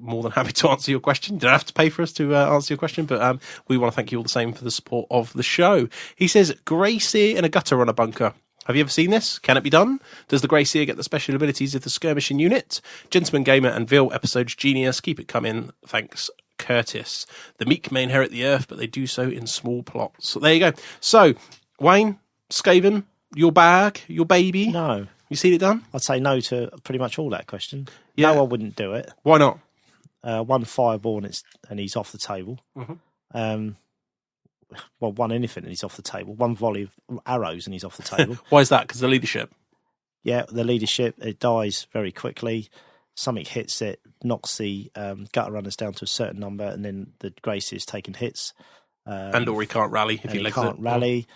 more than happy to answer your question. You don't have to pay for us to answer your question, but we want to thank you all the same for the support of the show. He says, Grey Seer in a gutter runner bunker. Have you ever seen this? Can it be done? Does the Grey Seer get the special abilities of the skirmishing unit? Gentleman Gamer and Vil episodes genius. Keep it coming. Thanks, Curtis. The meek may inherit the earth, but they do so in small plots. So there you go. So, Wayne, Skaven, your bag, your baby. No. You seen it done? I'd say no to pretty much all that question. Yeah. No, I wouldn't do it. Why not? one fireball and he's off the table. Mm-hmm. Well, one anything and he's off the table. One volley of arrows and he's off the table. Why is that? Because the leadership? Yeah, the leadership, it dies very quickly. Something hits it, knocks the gutter runners down to a certain number, and then the Gracie is taking hits. Or he can't rally if he legs can't it. rally.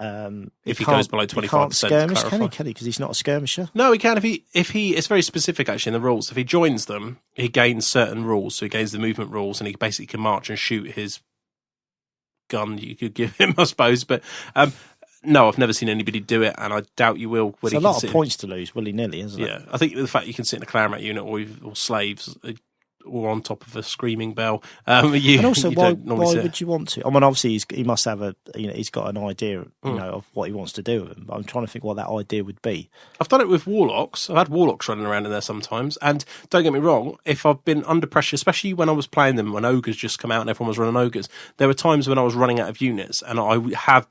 If he goes below 25%, he can't skirmish, can he? Because he's not a skirmisher. No, he can if he. It's very specific actually in the rules. If he joins them, he gains certain rules. So he gains the movement rules, and he basically can march and shoot his gun. You could give him, I suppose, but. No, I've never seen anybody do it, and I doubt you will. It's a lot of points to lose, willy-nilly, isn't it? Yeah, I think the fact you can sit in a clarinet unit or slaves or on top of a screaming bell. And also, why would you want to? I mean, obviously, he must have he's got an idea, of what he wants to do with them. But I'm trying to think what that idea would be. I've done it with warlocks. I've had warlocks running around in there sometimes. And don't get me wrong, if I've been under pressure, especially when I was playing them, when ogres just come out and everyone was running ogres, there were times when I was running out of units, and I have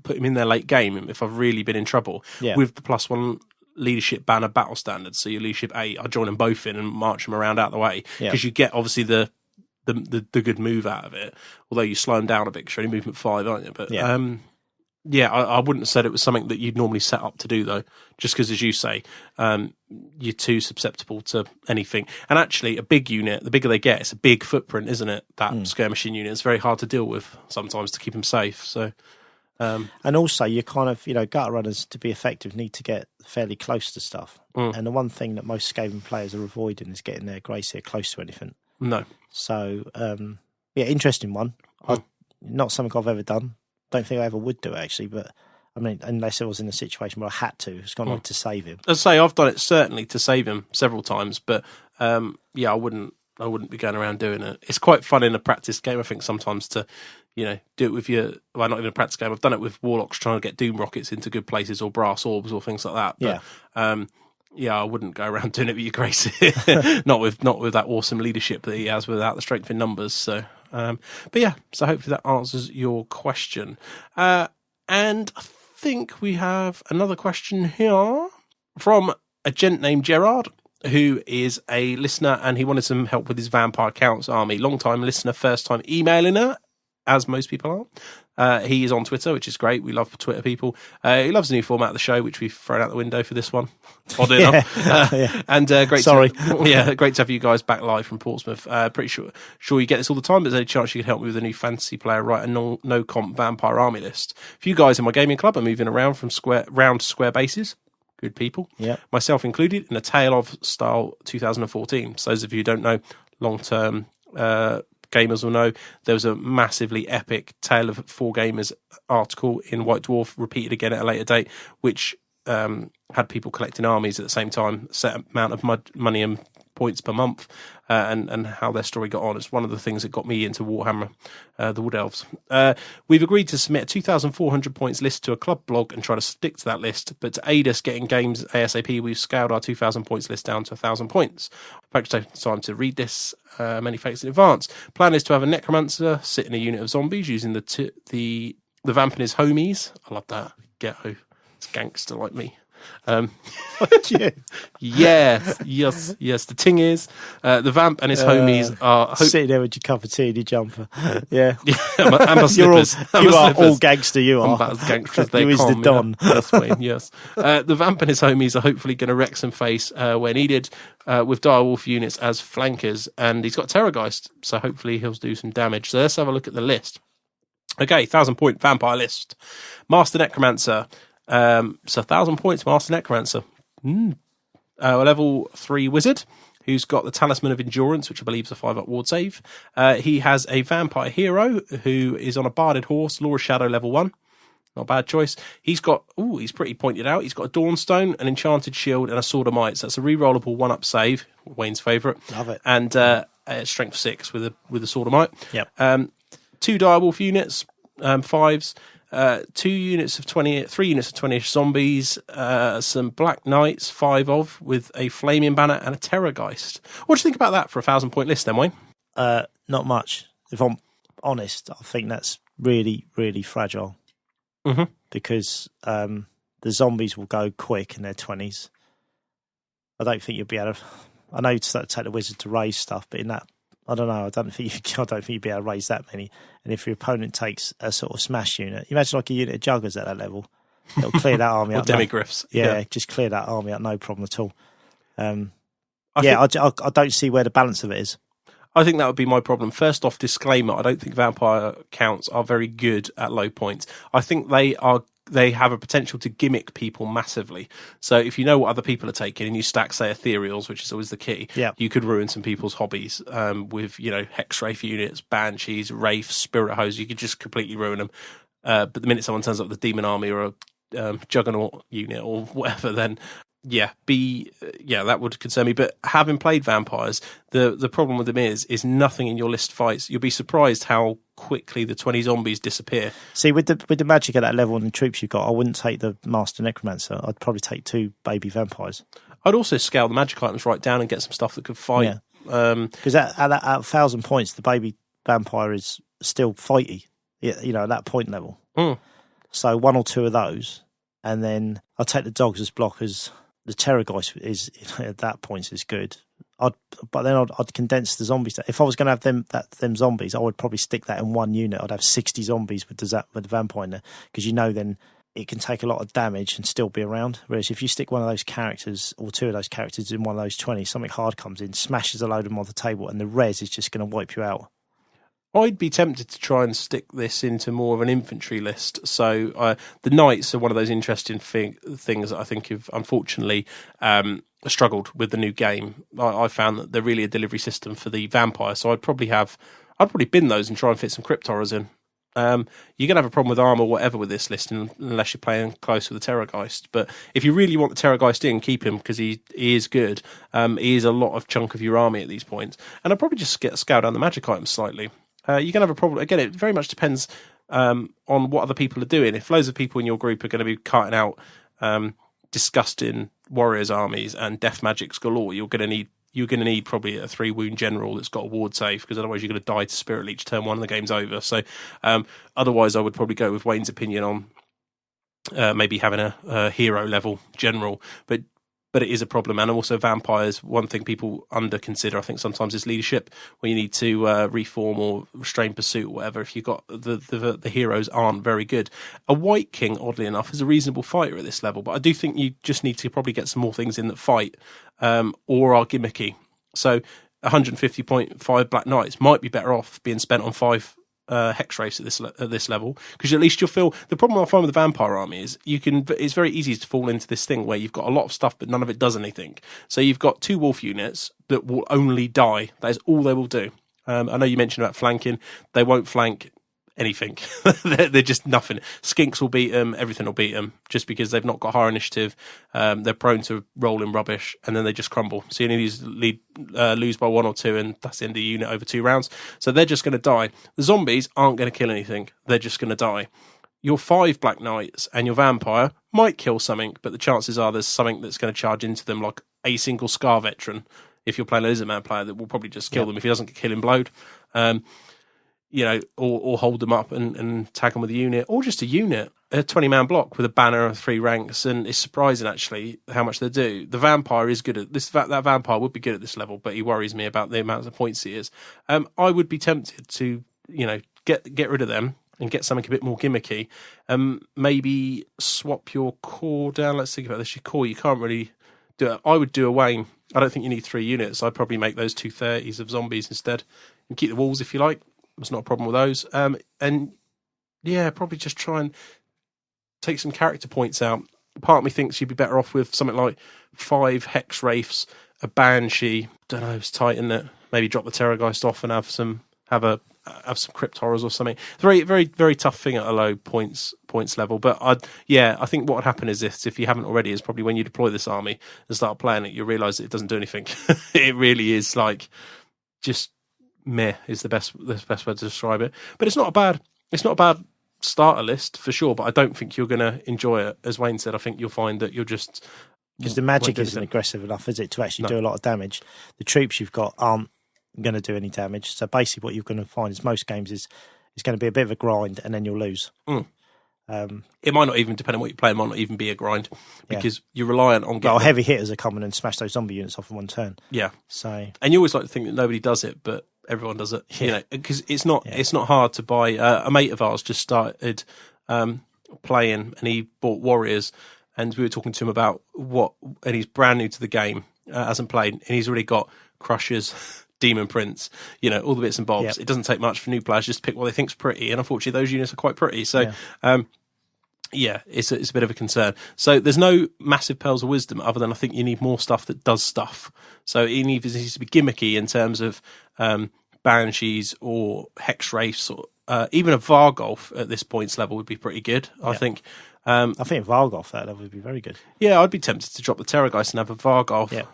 put him in there late game if I've really been in trouble with the +1 leadership banner battle standards. So your leadership 8, I join them both in and march them around out the way because you get obviously the good move out of it. Although you slow them down a bit because you're only movement 5, aren't you? But I wouldn't have said it was something that you'd normally set up to do though. Just because, as you say, you're too susceptible to anything. And actually, a big unit, the bigger they get, it's a big footprint, isn't it? That skirmishing unit, it's very hard to deal with sometimes to keep them safe. So. And also, you kind of, gutter runners to be effective need to get fairly close to stuff. And the one thing that most Skaven players are avoiding is getting their Gracie close to anything. No. So, interesting one. Not something I've ever done. Don't think I ever would do it, actually. But, I mean, unless I was in a situation where I had to. It's kind of like to save him. As I say, I've done it certainly to save him several times. But, I wouldn't be going around doing it. It's quite fun in a practice game, I think, sometimes to... do it with not even a practice game. I've done it with warlocks trying to get doom rockets into good places or brass orbs or things like that. But, I wouldn't go around doing it with your Gracie. not with that awesome leadership that he has without the strength in numbers. So, so hopefully that answers your question. And I think we have another question here from a gent named Gerard, who is a listener, and he wanted some help with his Vampire Counts army. Long-time listener, first-time emailing her, as most people are. He is on Twitter, which is great. We love Twitter people. He loves the new format of the show, which we've thrown out the window for this one. Odd enough. And great. Sorry. Great to have you guys back live from Portsmouth. Pretty sure you get this all the time, but there's any chance you could help me with a new fantasy player, write a no-comp vampire army list. A few guys in my gaming club are moving around from round to square bases. Good people. Yeah. Myself included, in a Tale of style 2014. So those of you who don't know, long-term gamers will know there was a massively epic Tale of 4 Gamers article in White Dwarf, repeated again at a later date, which had people collecting armies at the same time, set amount of money and points per month, and how their story got on. It's one of the things that got me into Warhammer, the Wood Elves. We've agreed to submit a 2,400 points list to a club blog and try to stick to that list, but to aid us getting games ASAP, we've scaled our 2,000 points list down to 1,000 points. Thanks for taking the time to read this. Many thanks in advance. Plan is to have a necromancer sit in a unit of zombies using the vamp and his homies. I love that. Ghetto. It's gangster like me. Yes. The thing is, the vamp and his homies are sitting there with your cup of tea and your jumper. Yeah, and my slippers. You are all gangster. You are. I'm about as gangster as they you come. Is the Don. Yes, Wayne. Yes. The vamp and his homies are hopefully going to wreck some face where needed, with direwolf units as flankers, and he's got Terrorgeist, so hopefully he'll do some damage. So let's have a look at the list. Okay, 1,000-point vampire list. Master Necromancer. So 1,000 points, Master Necromancer. Level 3 Wizard, who's got the Talisman of Endurance, which I believe is a 5-up ward save. He has a Vampire Hero, who is on a Barded Horse, Law of Shadow level 1. Not a bad choice. He's pretty pointed out. He's got a Dawnstone, an Enchanted Shield, and a Sword of Might. So that's a re-rollable 1-up save, Wayne's favourite. Love it. And Strength 6 with a Sword of Might. Yep. 2 Direwolf units, 5s. 2 units of 20, 3 units of 20-ish zombies, some Black Knights, 5 of, with a Flaming Banner and a Terrorgeist. What do you think about that for a 1,000-point list then, Wayne? Not much. If I'm honest, I think that's really, really fragile. Mm-hmm. Because the zombies will go quick in their 20s. I don't think you'll be able to... I know you take the wizard to raise stuff, but in that I don't know. I don't think you'd be able to raise that many. And if your opponent takes a sort of smash unit, imagine like a unit of juggers at that level. It'll clear that army or up. Demigriffs. Yeah, just clear that army up, no problem at all. I don't see where the balance of it is. I think that would be my problem. First off, disclaimer, I don't think vampire counts are very good at low points. I think they have a potential to gimmick people massively. So if you know what other people are taking and you stack, say, ethereals, which is always the key, you could ruin some people's hobbies with, Hex Wraith units, Banshees, Wraiths, Spirit Hose. You could just completely ruin them. But the minute someone turns up with a Demon Army or a Juggernaut unit or whatever, then that would concern me. But having played vampires, the problem with them is nothing in your list fights. You'll be surprised how quickly the 20 zombies disappear. See, with the magic at that level and the troops you've got, I wouldn't take the Master Necromancer. I'd probably take 2 baby vampires. I'd also scale the magic items right down and get some stuff that could fight. Because at 1,000 points, the baby vampire is still fighty, at that point level. So 1 or 2 of those, and then I'll take the dogs as blockers. The Terrorgeist is at that point is good. But then I'd condense the zombies. If I was going to have them zombies, I would probably stick that in one unit. I'd have 60 zombies with the vampire in there, because then it can take a lot of damage and still be around. Whereas if you stick one of those characters or 2 of those characters in one of those 20, something hard comes in, smashes a load of them on the table, and the res is just going to wipe you out. I'd be tempted to try and stick this into more of an infantry list. So the Knights are one of those interesting things that I think have unfortunately struggled with the new game. I found that they're really a delivery system for the vampire. So I'd probably bin those and try and fit some Crypt Horrors in. You're going to have a problem with armor or whatever with this list unless you're playing close with the Terrorgeist. But if you really want the Terrorgeist in, keep him, because he is good. He is a lot of chunk of your army at these points. And I'd probably just scale down the magic items slightly. You're going to have a problem. Again, it very much depends on what other people are doing. If loads of people in your group are going to be carting out disgusting warriors armies and death magics galore, you're going to need probably a 3-wound general that's got a ward save, because otherwise you're going to die to Spirit Leech turn 1 and the game's over. So otherwise I would probably go with Wayne's opinion on maybe having a hero level general, but it is a problem. And also vampires, one thing people under consider, I think, sometimes is leadership, when you need to reform or restrain pursuit or whatever. If you've got the heroes aren't very good. A White King, oddly enough, is a reasonable fighter at this level, but I do think you just need to probably get some more things in that fight or are gimmicky. So 150.5 Black Knights might be better off being spent on 5 Hex Wraiths at this level, because at least you'll feel. The problem I find with the vampire army is it's very easy to fall into this thing where you've got a lot of stuff but none of it does anything. So you've got 2 wolf units that will only die. That is all they will do. I know you mentioned about flanking. They won't flank anything. They're just nothing. Skinks will beat them. Everything will beat them, just because they've not got higher initiative. They're prone to rolling rubbish, and then they just crumble. So you only lose by 1 or 2, and that's the end of the unit over 2 rounds. So they're just going to die. The zombies aren't going to kill anything. They're just going to die. Your 5 Black Knights and your vampire might kill something, but the chances are there's something that's going to charge into them, like a single Scar veteran. If you're playing a Lizardman player, that will probably just kill them if he doesn't get killing blowed. Or hold them up and tag them with a unit, or just a unit, a 20-man block with a banner of 3 ranks. And it's surprising, actually, how much they do. The vampire is good at this. That vampire would be good at this level, but he worries me about the amount of points he is. I would be tempted to, get rid of them and get something a bit more gimmicky. Maybe swap your core down. Let's think about this. Your core, you can't really do it. I would do a Wayne. I don't think you need 3 units. I'd probably make those 2 30s of zombies instead, and keep the walls if you like. There's not a problem with those. Probably just try and take some character points out. Part of me thinks you'd be better off with something like 5 Hex Wraiths, a Banshee. Don't know, it's tight, isn't it? Maybe drop the Terrorgeist off and have some Crypt Horrors or something. It's a very, very, very tough thing at a low points level. But I think what would happen is this, if you haven't already, is probably when you deploy this army and start playing it, you'll realise that it doesn't do anything. It really is like just meh is the best way to describe it. But it's not a bad starter list for sure, but I don't think you're going to enjoy it. As Wayne said, I think you'll find that you're just, because the magic isn't aggressive enough, is it, to actually do a lot of damage. The troops you've got aren't going to do any damage. So basically what you're going to find is most games is going to be a bit of a grind, and then you'll lose. It might not even, depending on what you play, it might not even be a grind, because you're reliant on getting... Well, heavy hitters are coming and smash those zombie units off in one turn. Yeah. So, and you always like to think that nobody does it, but everyone does it. You know, because it's not hard to buy. A mate of ours just started playing, and he bought Warriors, and we were talking to him about and he's brand new to the game, hasn't played, and he's already got Crushers, Demon Prince, you know, all the bits and bobs. Yep. It doesn't take much for new players just to pick what they think's pretty, and unfortunately those units are quite pretty. So, it's a bit of a concern. So there's no massive pearls of wisdom other than I think you need more stuff that does stuff. So it needs to be gimmicky in terms of Banshees or Hex Wraiths, or even a Vargolf at this points level would be pretty good. I think. I think Vargolf that level would be very good. Yeah, I'd be tempted to drop the Terrorgeist and have a Vargolf. Yeah.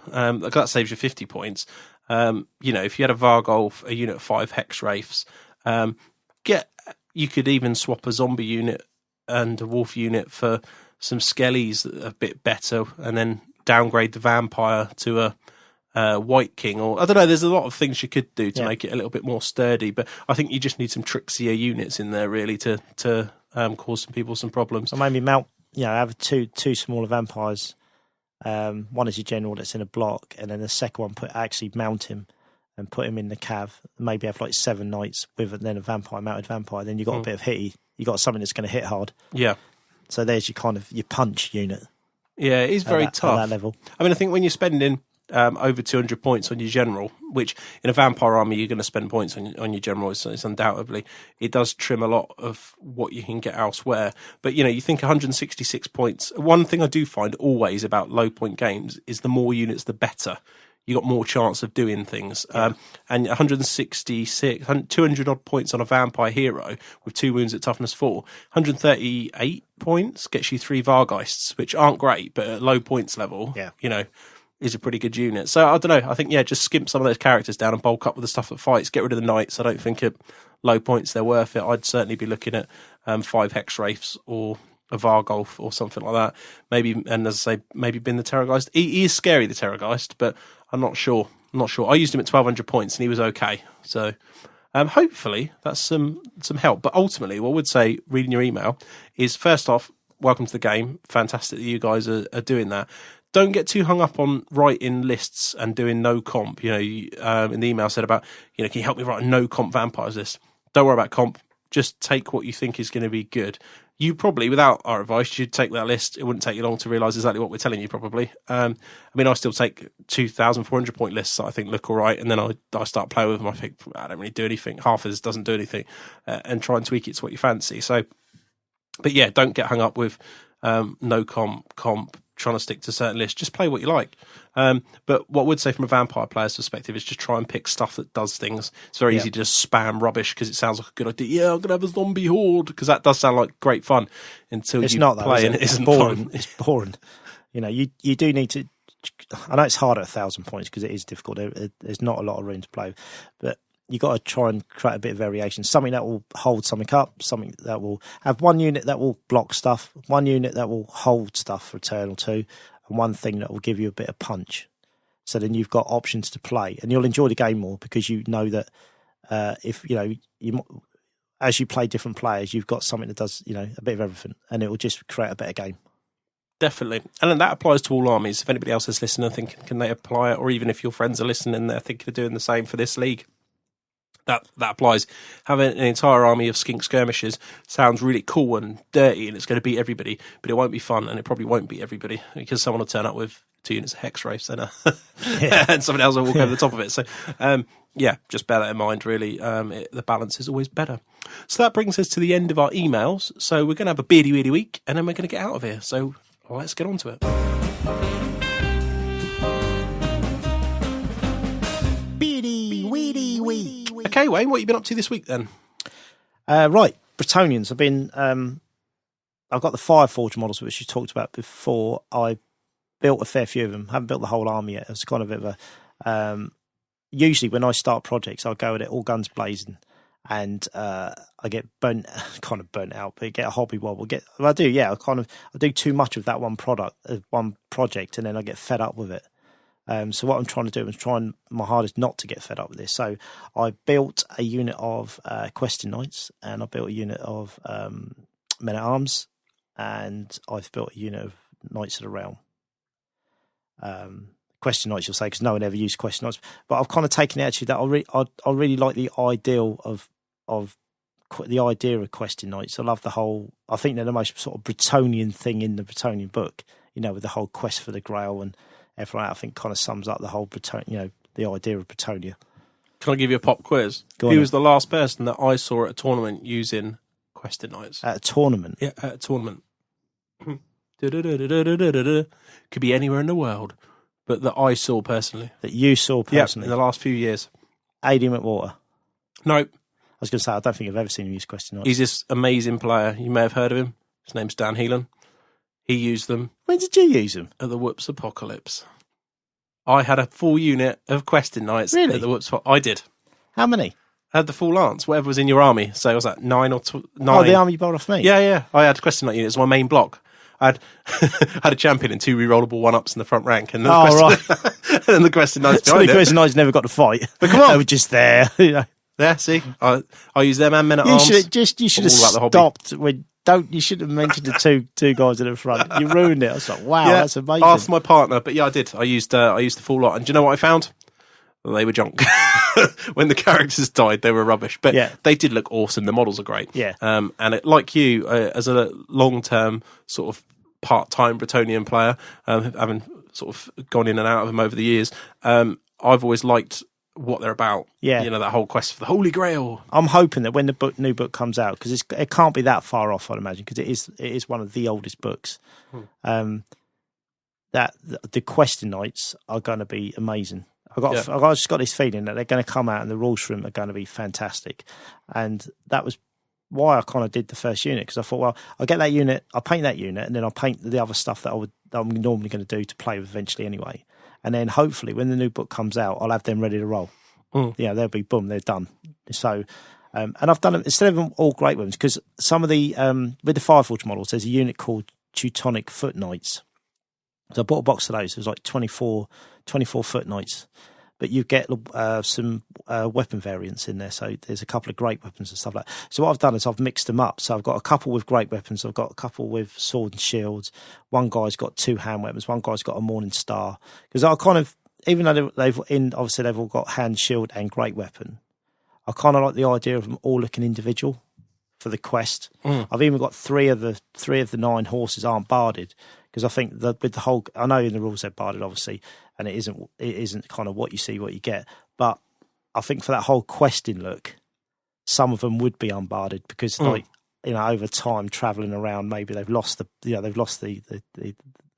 That saves you 50 points. You know, if you had a Vargolf, a unit of 5 Hex Wraiths, you could even swap a zombie unit and a wolf unit for some skellies that are a bit better, and then downgrade the vampire to a White King, or I don't know. There's a lot of things you could do to make it a little bit more sturdy, but I think you just need some trixier units in there really to cause some people some problems. So maybe have two smaller vampires. One is your general that's in a block, and then the second one mount him and put him in the cav. Maybe have like 7 knights with then a mounted vampire. Then you got a bit of hitty. You got something that's going to hit hard. Yeah. So there's your punch unit. Yeah, it is very tough at that level. I mean, I think when you're spending over 200 points on your general, which in a vampire army you're going to spend points on your general, it's undoubtedly, it does trim a lot of what you can get elsewhere. But you know, you think 166 points. One thing I do find always about low point games is the more units, the better. You got more chance of doing things. And 166, 200 odd points on a vampire hero with 2 wounds at toughness 4. 138 points gets you 3 Vargeists, which aren't great, but at low points level, you know, is a pretty good unit. So I don't know. I think, just skimp some of those characters down and bulk up with the stuff that fights. Get rid of the knights. I don't think at low points they're worth it. I'd certainly be looking at 5 Hex Wraiths or a Vargolf or something like that. Maybe, and as I say, maybe bin the Terrorgeist. He is scary, the Terrorgeist, but I'm not sure. I used him at 1,200 points and he was okay. So hopefully that's some help. But ultimately, what I would say, reading your email, is first off, welcome to the game. Fantastic that you guys are doing that. Don't get too hung up on writing lists and doing no comp. You know, in the email said about, can you help me write a no comp vampires list? Don't worry about comp. Just take what you think is going to be good. You probably, without our advice, should take that list. It wouldn't take you long to realise exactly what we're telling you, probably. I mean, I still take 2,400 point lists that I think look all right, and then I start playing with them. I think, I don't really do anything. Half of this doesn't do anything, and try and tweak it to what you fancy. So, but yeah, don't get hung up with no comp, trying to stick to certain lists. Just play what you like. But what I would say from a vampire player's perspective is just try and pick stuff that does things. It's very easy to just spam rubbish because it sounds like a good idea. Yeah, I'm going to have a zombie horde, because that does sound like great fun until it's you not, play and it isn't boring. It's boring. You know, you do need to... I know it's hard at 1,000 points because it is difficult. There's not a lot of room to play. But you got to try and create a bit of variation. Something that will hold something up, something that will have one unit that will block stuff, one unit that will hold stuff for a turn or two, and one thing that will give you a bit of punch. So then you've got options to play, and you'll enjoy the game more because you know that if as you play different players, you've got something that does a bit of everything, and it will just create a better game. Definitely. And that applies to all armies. If anybody else is listening and thinking, can they apply it? Or even if your friends are listening and they're thinking of doing the same for this league, that applies. Having an entire army of skink skirmishers sounds really cool and dirty, and it's going to beat everybody, but it won't be fun, and it probably won't beat everybody because someone will turn up with 2 units of Hex Wraiths and someone else will walk over the top of it. So, just bear that in mind, really. The balance is always better. So that brings us to the end of our emails. So we're going to have a beardy weedy week, and then we're going to get out of here. So let's get on to it. Beardy weedy week. Okay, Wayne, what have you been up to this week then? Right, Bretonians. I've got the Fireforge models, which you talked about before. I built a fair few of them. Haven't built the whole army yet. It's kind of a bit of a... usually when I start projects, I'll go at it all guns blazing, and I get burnt out, but get a hobby wobble. I do too much of that one project, and then I get fed up with it. So what I'm trying to do is trying my hardest not to get fed up with this. So I built a unit of Questing Knights, and I built a unit of Men at Arms, and I've built a unit of Knights of the Realm. question knights, you'll say, because no one ever used question knights. But I've kind of taken the attitude that I really like the ideal of the idea of question knights. I love the whole. I think they're the most sort of Bretonian thing in the Bretonian book. With the whole quest for the Grail and everything. I think kind of sums up the whole the idea of Bretonia. Can I give you a pop quiz? Who was the last person that I saw at a tournament using question knights? At a tournament? Yeah, at a tournament. Could be anywhere in the world, but that I saw personally. That you saw personally? Yeah, in the last few years. A.D. McWater? Nope. I was going to say, I don't think I've ever seen him use question knights. He's this amazing player. You may have heard of him. His name's Dan Heelan. He used them. When did you use them? At the Whoops Apocalypse. I had a full unit of question knights really? At the Whoops. I did. How many? I had the full lance, whatever was in your army. So it was like 9 or 9. Oh, the army you bowled off me? Yeah. I had question knight units as my main block. I had a champion and 2 rerollable 1-ups in the front rank. And then and then the question knights behind the question knights never got to fight. But come on. They were just there. Yeah, see? I use them and men at arms. You should have stopped when... You should have mentioned the two guys in the front. You ruined it. I was like, wow, that's amazing. Asked my partner, but yeah, I did. I used the full lot. And do you know what I found? They were junk. When the characters died, they were rubbish. But they did look awesome. The models are great. Yeah. And like you, as a long-term sort of part-time Bretonian player, having sort of gone in and out of them over the years, I've always liked what they're about. Yeah. That whole quest for the Holy Grail. I'm hoping that when the new book comes out, because it can't be that far off, I'd imagine, because it is one of the oldest books, that the question knights are going to be amazing. I've just got this feeling that they're going to come out and the rules for them are going to be fantastic. And that was why I kind of did the first unit, because I thought, well, I'll get that unit, I'll paint that unit, and then I'll paint the other stuff that I'm normally going to do to play with eventually anyway. And then hopefully when the new book comes out, I'll have them ready to roll. Yeah, they'll be, boom, they're done. So, and I've done them, instead of them all great ones, because some of the, with the Fireforge models, there's a unit called Teutonic Foot Knights. So I bought a box of those. It was like 24 Foot Knights. But you get some weapon variants in there. So there's a couple of great weapons and stuff like that. So what I've done is I've mixed them up. So I've got a couple with great weapons. I've got a couple with sword and shields. One guy's got 2 hand weapons. One guy's got a Morning Star. Because I kind of, even though obviously they've all got hand, shield and great weapon, I kind of like the idea of them all looking individual for the quest. I've even got 3 of the 9 horses aren't barded. Because I think that with the whole, I know in the rules they're barded, obviously, and it isn't kind of what you see, what you get. But I think for that whole questing look, some of them would be unbarded because, over time traveling around, maybe they've lost the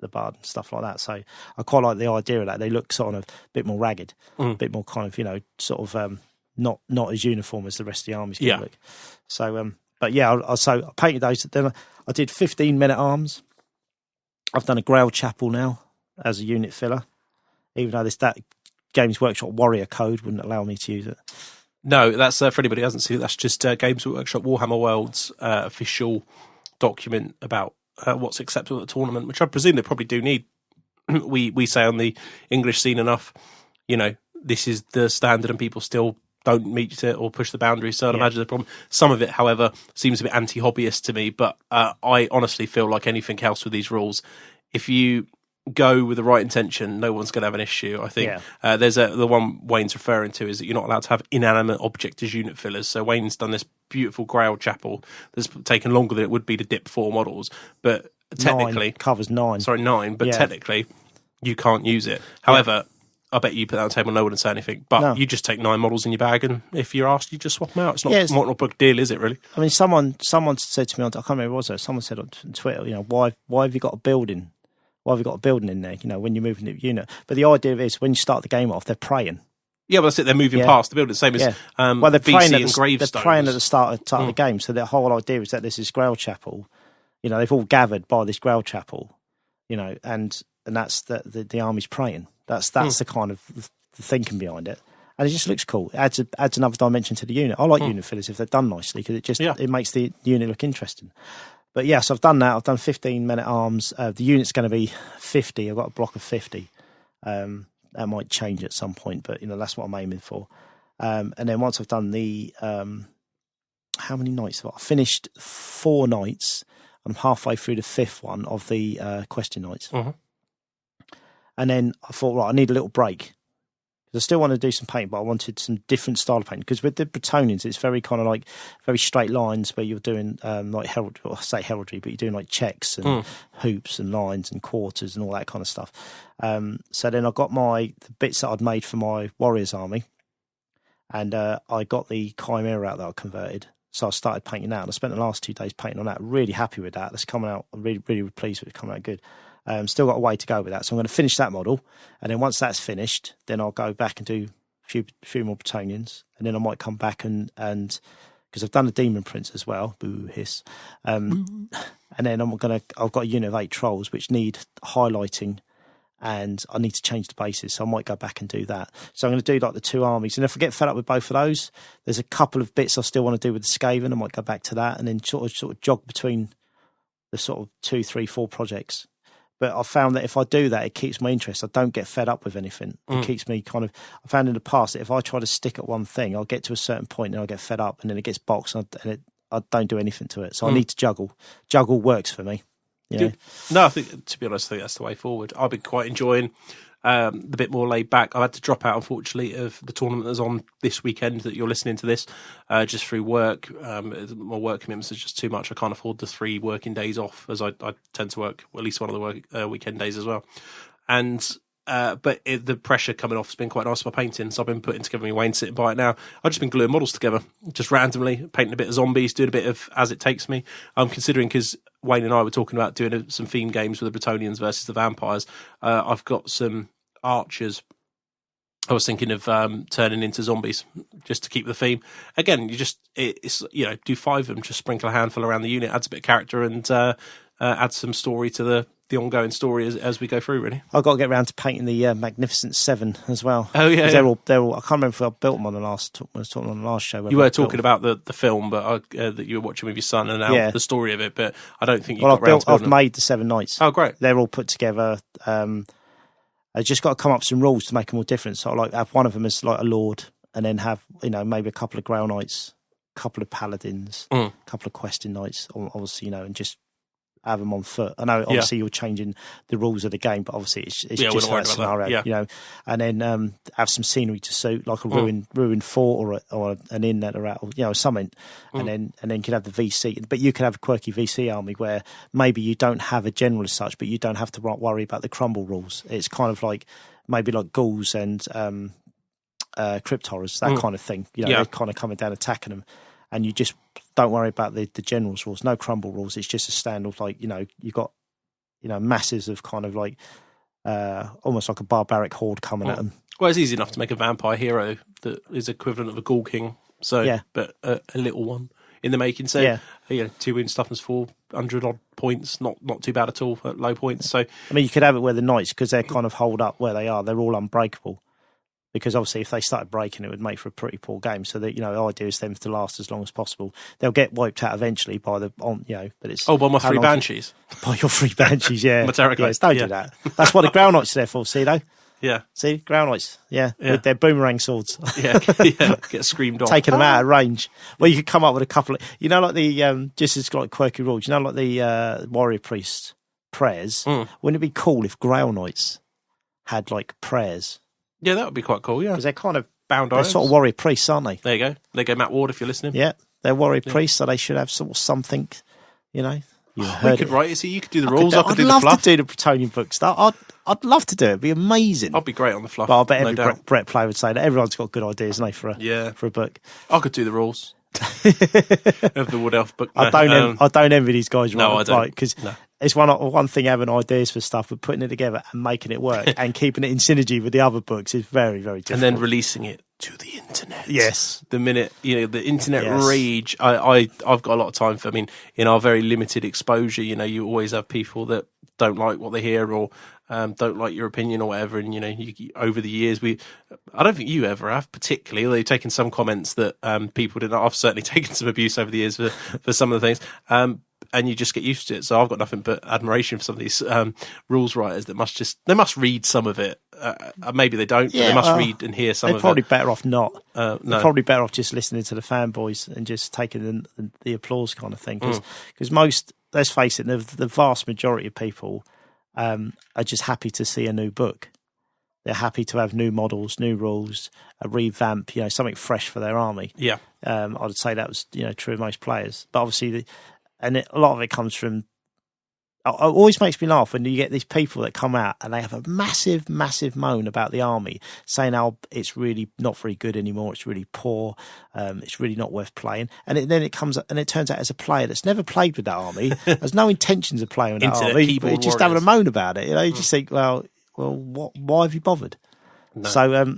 bard and stuff like that. So I quite like the idea of that. They look sort of a bit more ragged, a bit more kind of sort of not as uniform as the rest of the armies can look. So, but yeah, I painted those. Then I did 15 men at arms. I've done a Grail Chapel now as a unit filler, even though that Games Workshop Warrior code wouldn't allow me to use it. No, that's for anybody who hasn't seen it. That's just Games Workshop Warhammer World's official document about what's acceptable at the tournament, which I presume they probably do need. We say on the English scene enough, this is the standard, and people still don't meet it or push the boundaries. So I'd imagine the problem. Some of it, however, seems a bit anti-hobbyist to me, but I honestly feel like anything else with these rules, if you go with the right intention, no one's going to have an issue. I think there's the one Wayne's referring to is that you're not allowed to have inanimate objects as unit fillers. So Wayne's done this beautiful Grail Chapel that's taken longer than it would be to dip 4 models, but technically... covers 9. Sorry, 9, but technically you can't use it. However... I bet you put that on the table, no one would say anything. But you just take 9 models in your bag, and if you're asked, you just swap them out. It's not a big deal, is it, really? I mean, someone said to me, I can't remember what it was there, someone said on Twitter, why have you got a building? Why have you got a building in there, when you're moving the unit? But the idea is, when you start the game off, they're praying. Yeah, well, that's it. They're moving past the building. Same as they're praying and Gravestones. They're praying at the start of the game. So the whole idea is that this is Grail Chapel. They've all gathered by this Grail Chapel, and that's the army's praying. That's the kind of... the thinking behind it, and it just looks cool. It adds another dimension to the unit. I like unit fillers if they're done nicely, because it makes the unit look interesting. But so I've done that. I've done 15 men at arms. The unit's going to be 50. I've got a block of 50. That might change at some point, but that's what I'm aiming for. And then once I've done the how many nights have I finished? 4 nights. I'm halfway through the 5th one of the question nights. And then I thought, right, I need a little break. I still want to do some paint, but I wanted some different style of paint. Because with the Bretonians, it's very kind of like very straight lines where you're doing like heraldry, or I say heraldry, but you're doing like checks and hoops and lines and quarters and all that kind of stuff. So then I got the bits that I'd made for my Warriors army, and I got the Chimera out that I converted. So I started painting that, and I spent the last 2 days painting on that. Really happy with that. That's coming out. I'm really, really pleased with it coming out good. Still got a way to go with that. So I'm going to finish that model. And then once that's finished, then I'll go back and do a few more Bretonians. And then I might come back and because I've done the Demon Prince as well. Boo, hiss. And then I've got a unit of 8 trolls, which need highlighting. And I need to change the bases. So I might go back and do that. So I'm going to do like the 2 armies. And if I get fed up with both of those, there's a couple of bits I still want to do with the Skaven. I might go back to that and then sort of jog between the sort of 2, 3, 4 projects. But I found that if I do that, it keeps my interest. I don't get fed up with anything. It keeps me kind of... I found in the past that if I try to stick at one thing, I'll get to a certain point and I'll get fed up and then it gets boxed and I don't do anything to it. So I need to juggle. Juggle works for me. You know? No, I think, to be honest, I think that's the way forward. I've been quite enjoying the bit more laid back. I've had to drop out, unfortunately, of the tournament that's on this weekend that you're listening to this, just through work. My work commitments are just too much. I can't afford the 3 working days off, as I tend to work at least one of the weekend days as well. And but the pressure coming off has been quite nice for my painting. So I've been putting together my Wayne sitting by it now. I've just been gluing models together, just randomly, painting a bit of zombies, doing a bit of as it takes me. I'm considering, because Wayne and I were talking about doing some theme games with the Bretonians versus the vampires. I've got some archers I was thinking of turning into zombies just to keep the theme. Again, it's do 5 of them, just sprinkle a handful around the unit, adds a bit of character and adds some story to the ongoing story as we go through, really. I've got to get around to painting the Magnificent 7 as well. Oh, yeah. They're all, I can't remember if I built them on when I was talking on the last show. You were talking about the film but that you were watching with your son and now the story of it, but I don't think you got around to building I've made the 7 Knights. Oh, great. They're all put together. I just got to come up with some rules to make them all different. So I like have one of them as like a lord, and then have maybe a couple of Grail Knights, a couple of paladins, a couple of questing knights, obviously, and just have them on foot. I know obviously you're changing the rules of the game, but obviously it's just that scenario, and then have some scenery to suit, like a ruined fort or an inn that are at, or something, and then you could have the VC, but you could have a quirky VC army where maybe you don't have a general as such, but you don't have to worry about the crumble rules. It's kind of like maybe like ghouls and crypt horrors, that kind of thing. They're kind of coming down attacking them. And you just don't worry about the general's rules. No crumble rules. It's just a standard, like, you've got, masses of kind of like, almost like a barbaric horde coming at them. Well, it's easy enough to make a vampire hero that is equivalent of a Ghoul King. So, but a little one in the making. So, 2 wins, toughness 400 odd points. Not too bad at all at low points. So, I mean, you could have it where the knights, because they're kind of holed up where they are, they're all unbreakable. Because obviously, if they started breaking, it would make for a pretty poor game. So that the idea is them to last as long as possible. They'll get wiped out eventually by but it's by my 3 banshees. By your 3 banshees, yeah. My Terror Ghost, don't do that. That's what the Grail Knights are there for. See though. Yeah. See, Grail Knights, with their boomerang swords. Get screamed off. Taking them out of range. Well, you could come up with a couple of, like the just as like quirky rules. Like the warrior priest prayers. Wouldn't it be cool if Grail Knights had like prayers? Yeah, that would be quite cool, yeah. Because they're kind of bound they're sort of warrior priests, aren't they? There you go. Matt Ward, if you're listening. Yeah, they're warrior priests, so they should have sort of something, You could write it, so you could do the rules, I could do the fluff. I'd love to do the Bretonian books. I'd love to do it. It'd be amazing. I'd be great on the fluff. But I bet every Brett player would say that everyone's got good ideas, haven't they, for a book. I could do the rules. Of the Wood Elf book. No. I don't envy these guys. No, I don't. Because it's one thing having ideas for stuff, but putting it together and making it work and keeping it in synergy with the other books is very, very difficult. And then releasing it to the internet. Yes. The minute, the internet rage, I've got a lot of time for, in our very limited exposure, you always have people that don't like what they hear or don't like your opinion or whatever. And, over the years, I don't think you ever have particularly, although you've taken some comments that people didn't. I've certainly taken some abuse over the years for some of the things. And you just get used to it. So I've got nothing but admiration for some of these rules writers that they must read some of it. Maybe they don't, but they must read and hear some of it. They're probably better off not. No. They're probably better off just listening to the fanboys and just taking the applause kind of thing. Because most, let's face it, the vast majority of people are just happy to see a new book. They're happy to have new models, new rules, a revamp, something fresh for their army. Yeah. I'd say that was, true of most players. But obviously, a lot of it comes from. It always makes me laugh when you get these people that come out and they have a massive, massive moan about the army, saying how it's really not very good anymore, it's really poor, it's really not worth playing. And then it comes and it turns out as a player that's never played with that army, has no intentions of playing with that army, but just having a moan about it. You just think, well, why have you bothered? No. So,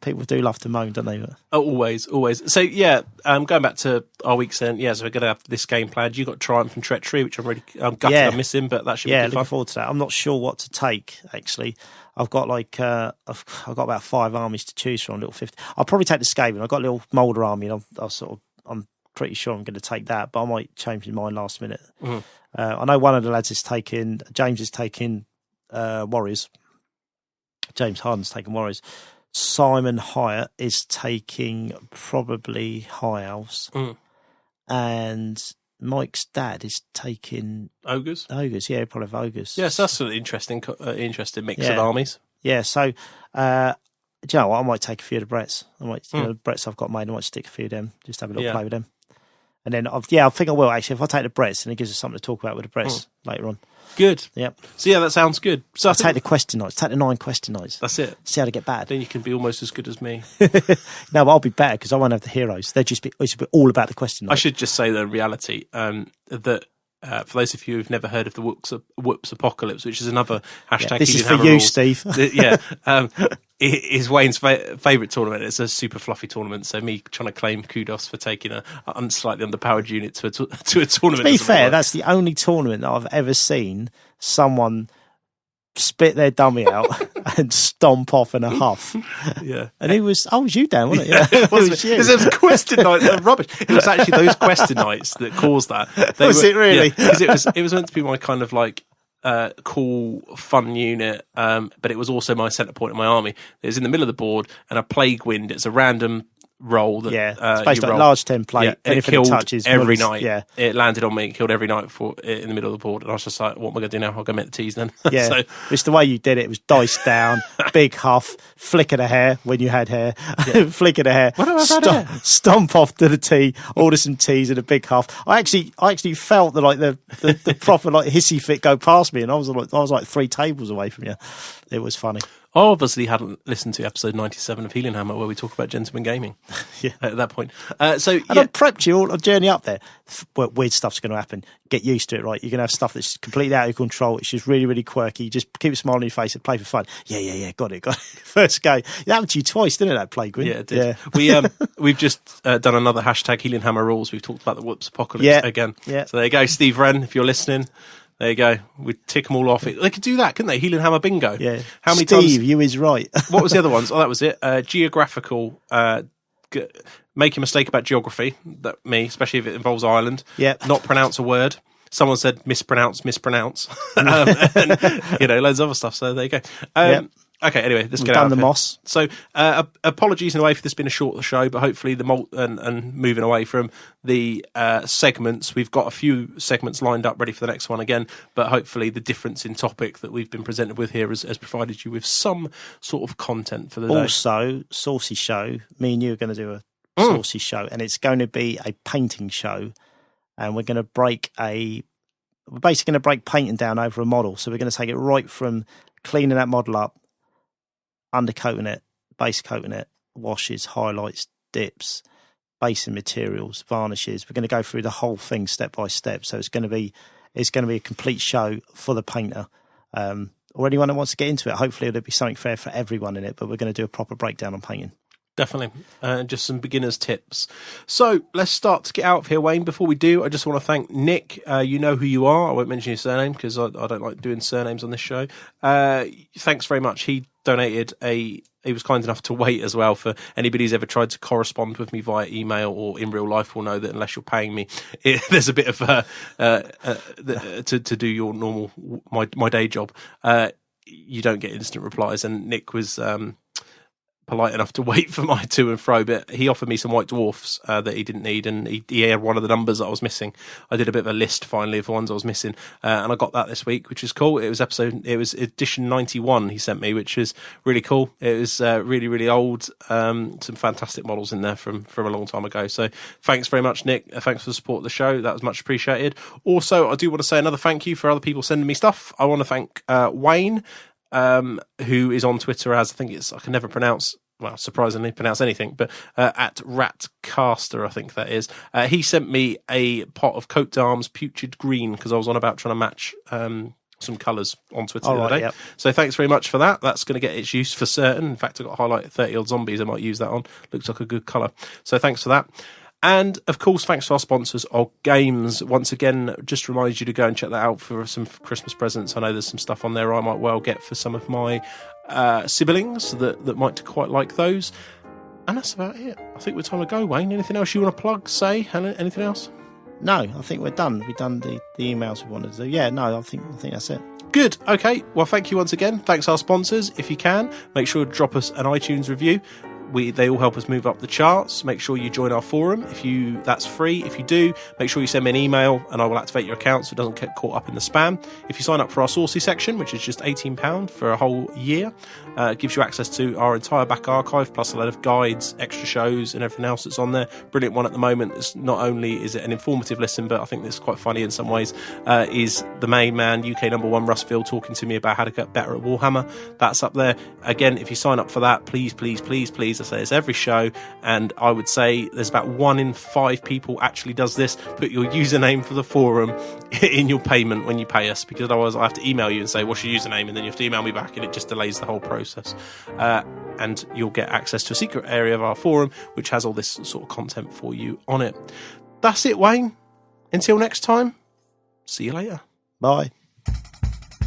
people do love to moan, don't they? Always. So, going back to our week's end, so we're going to have this game planned. You've got Triumph and Treachery, which I'm gutted I'm missing, but that should be good fun. Looking forward to that. I'm not sure what to take, actually. I've got I've got about 5 armies to choose from, little 50. I'll probably take the Skaven. I've got a little Moulder army, and I'm pretty sure I'm going to take that, but I might change my mind last minute. Mm-hmm. I know one of the lads James is taking Warriors. James Harden's taking Warriors. Simon Hyatt is taking probably High Elves. And Mike's dad is taking... Ogres? Ogres, yeah, probably have Ogres. Yes, that's an interesting mix of armies. Yeah, so, do you know what? I might take a few of the Bretts. The Bretts I've got made, I might stick a few of them, just have a little play with them. And then, I think I will, actually. If I take the Bretts, then it gives us something to talk about with the Bretts later on. Good. Yep. So, that sounds good. So I'll take the question knights. Take the 9 question knights. That's it. See how to get bad. Then you can be almost as good as me. No, but I'll be better because I won't have the heroes. It should be all about the question knights. I should just say the reality that for those of you who've never heard of the Whoops Apocalypse, which is another hashtag. This is for you, rules, Steve. Is Wayne's favourite tournament. It's a super fluffy tournament. So me trying to claim kudos for taking a slightly underpowered unit to a tournament. To be fair, that's the only tournament that I've ever seen someone spit their dummy out and stomp off in a huff. Yeah. And it was you, Dan, wasn't it? Yeah. It was you. It was Question Knight, rubbish. It was actually those Question Knights that caused that. It really? Because it was meant to be my kind of cool, fun unit, but it was also my centre point of my army. It was in the middle of the board, and a Plague Wind. It's a random roll that it's based on a large template. And it killed touches every night. Yeah, it landed on me. It killed every night in the middle of the board, and I was just like, "What am I going to do now? I'll go make the teas then." Yeah, so, it's the way you did it. It was dice down, big huff, flick of the hair when you had hair, flick of the hair, stomp off to the tea, order some teas and a big huff. I actually felt the proper hissy fit go past me, and I was like 3 tables away from you. It was funny. I obviously hadn't listened to episode 97 of Heelanhammer where we talk about Gentleman Gaming at that point. I prepped you all on journey up there. Weird stuff's going to happen. Get used to it, right? You're going to have stuff that's completely out of control. It's just really, really quirky. Just keep a smile on your face and play for fun. Yeah. Got it. First game. It happened to you twice, didn't it, that Plague Wind? Yeah, it did. Yeah. We've just done another hashtag Heelanhammer rules. We've talked about the Whoops Apocalypse again. Yeah. So there you go, Steve Wren, if you're listening. There you go. We tick them all off. They could do that, couldn't they? Heelanhammer bingo. Yeah. How many Steve, times? you is right. What was the other ones? Oh, that was it. Geographical. Make a mistake about geography. That me, especially if it involves Ireland. Yeah. Not pronounce a word. Someone said mispronounce. And, loads of other stuff. So there you go. Okay, anyway, let's get out of the here. moss. So, apologies in a way for this being a shorter show, but hopefully and moving away from the segments, we've got a few segments lined up ready for the next one again, but hopefully the difference in topic that we've been presented with here has provided you with some sort of content for the day. Also, Saucy Show, me and you are going to do a Saucy Show, and it's going to be a painting show, and we're basically going to break painting down over a model, so we're going to take it right from cleaning that model up, undercoating it, base coating it, washes, highlights, dips, basing materials, varnishes. We're going to go through the whole thing step by step. So it's going to be a complete show for the painter or anyone that wants to get into it. Hopefully there'll be something fair for everyone in it, but we're going to do a proper breakdown on painting. Definitely. Just some beginner's tips. So let's start to get out of here, Wayne. Before we do, I just want to thank Nick. You know who you are. I won't mention your surname because I don't like doing surnames on this show. Thanks very much. He donated he was kind enough to wait as well. For anybody who's ever tried to correspond with me via email or in real life will know that unless you're paying me, there's a bit of to do your normal my day job. You don't get instant replies, and Nick was polite enough to wait for my to and fro, but he offered me some white dwarfs that he didn't need, and he had one of the numbers that I was missing. I did a bit of a list finally of the ones I was missing, and I got that this week, which is cool. It was edition 91 he sent me, which is really cool. It was really, really old, some fantastic models in there from a long time ago. So thanks very much, Nick. Thanks for the support of the show. That was much appreciated. Also, I do want to say another thank you for other people sending me stuff. I want to thank Wayne, who is on Twitter as, I can never pronounce, well, surprisingly, pronounce anything, but at Ratcaster, I think that is. He sent me a pot of Cote d'Arms Putrid Green, because I was on about trying to match some colours on Twitter the other day. Yep. So thanks very much for that. That's going to get its use for certain. In fact, I've got highlighted 30-odd zombies I might use that on. Looks like a good colour. So thanks for that. And, of course, thanks to our sponsors, Og Games. Once again, just remind you to go and check that out for some Christmas presents. I know there's some stuff on there I might well get for some of my siblings that might quite like those. And that's about it. I think we're time to go, Wayne. Anything else you want to plug, say? Helen, anything else? No, I think we're done. We've done the emails we wanted to do. Yeah, no, I think that's it. Good. Okay. Well, thank you once again. Thanks our sponsors. If you can, make sure to drop us an iTunes review. They all help us move up the charts. Make sure you join our forum. That's free. If you do, make sure you send me an email and I will activate your account so it doesn't get caught up in the spam. If you sign up for our Saucy section, which is just £18 for a whole year, it gives you access to our entire back archive, plus a lot of guides, extra shows and everything else that's on there. Brilliant one at the moment. It's not only is it an informative listen, but I think this is quite funny in some ways, is the main man, UK #1 Russ Field, talking to me about how to get better at Warhammer. That's up there. Again, if you sign up for that, please, I say this every show, and I would say there's about 1 in 5 people actually does this. Put your username for the forum in your payment when you pay us, because otherwise I have to email you and say, what's your username? And then you have to email me back, and it just delays the whole process. And you'll get access to a secret area of our forum, which has all this sort of content for you on it. That's it, Wayne. Until next time, see you later. Bye.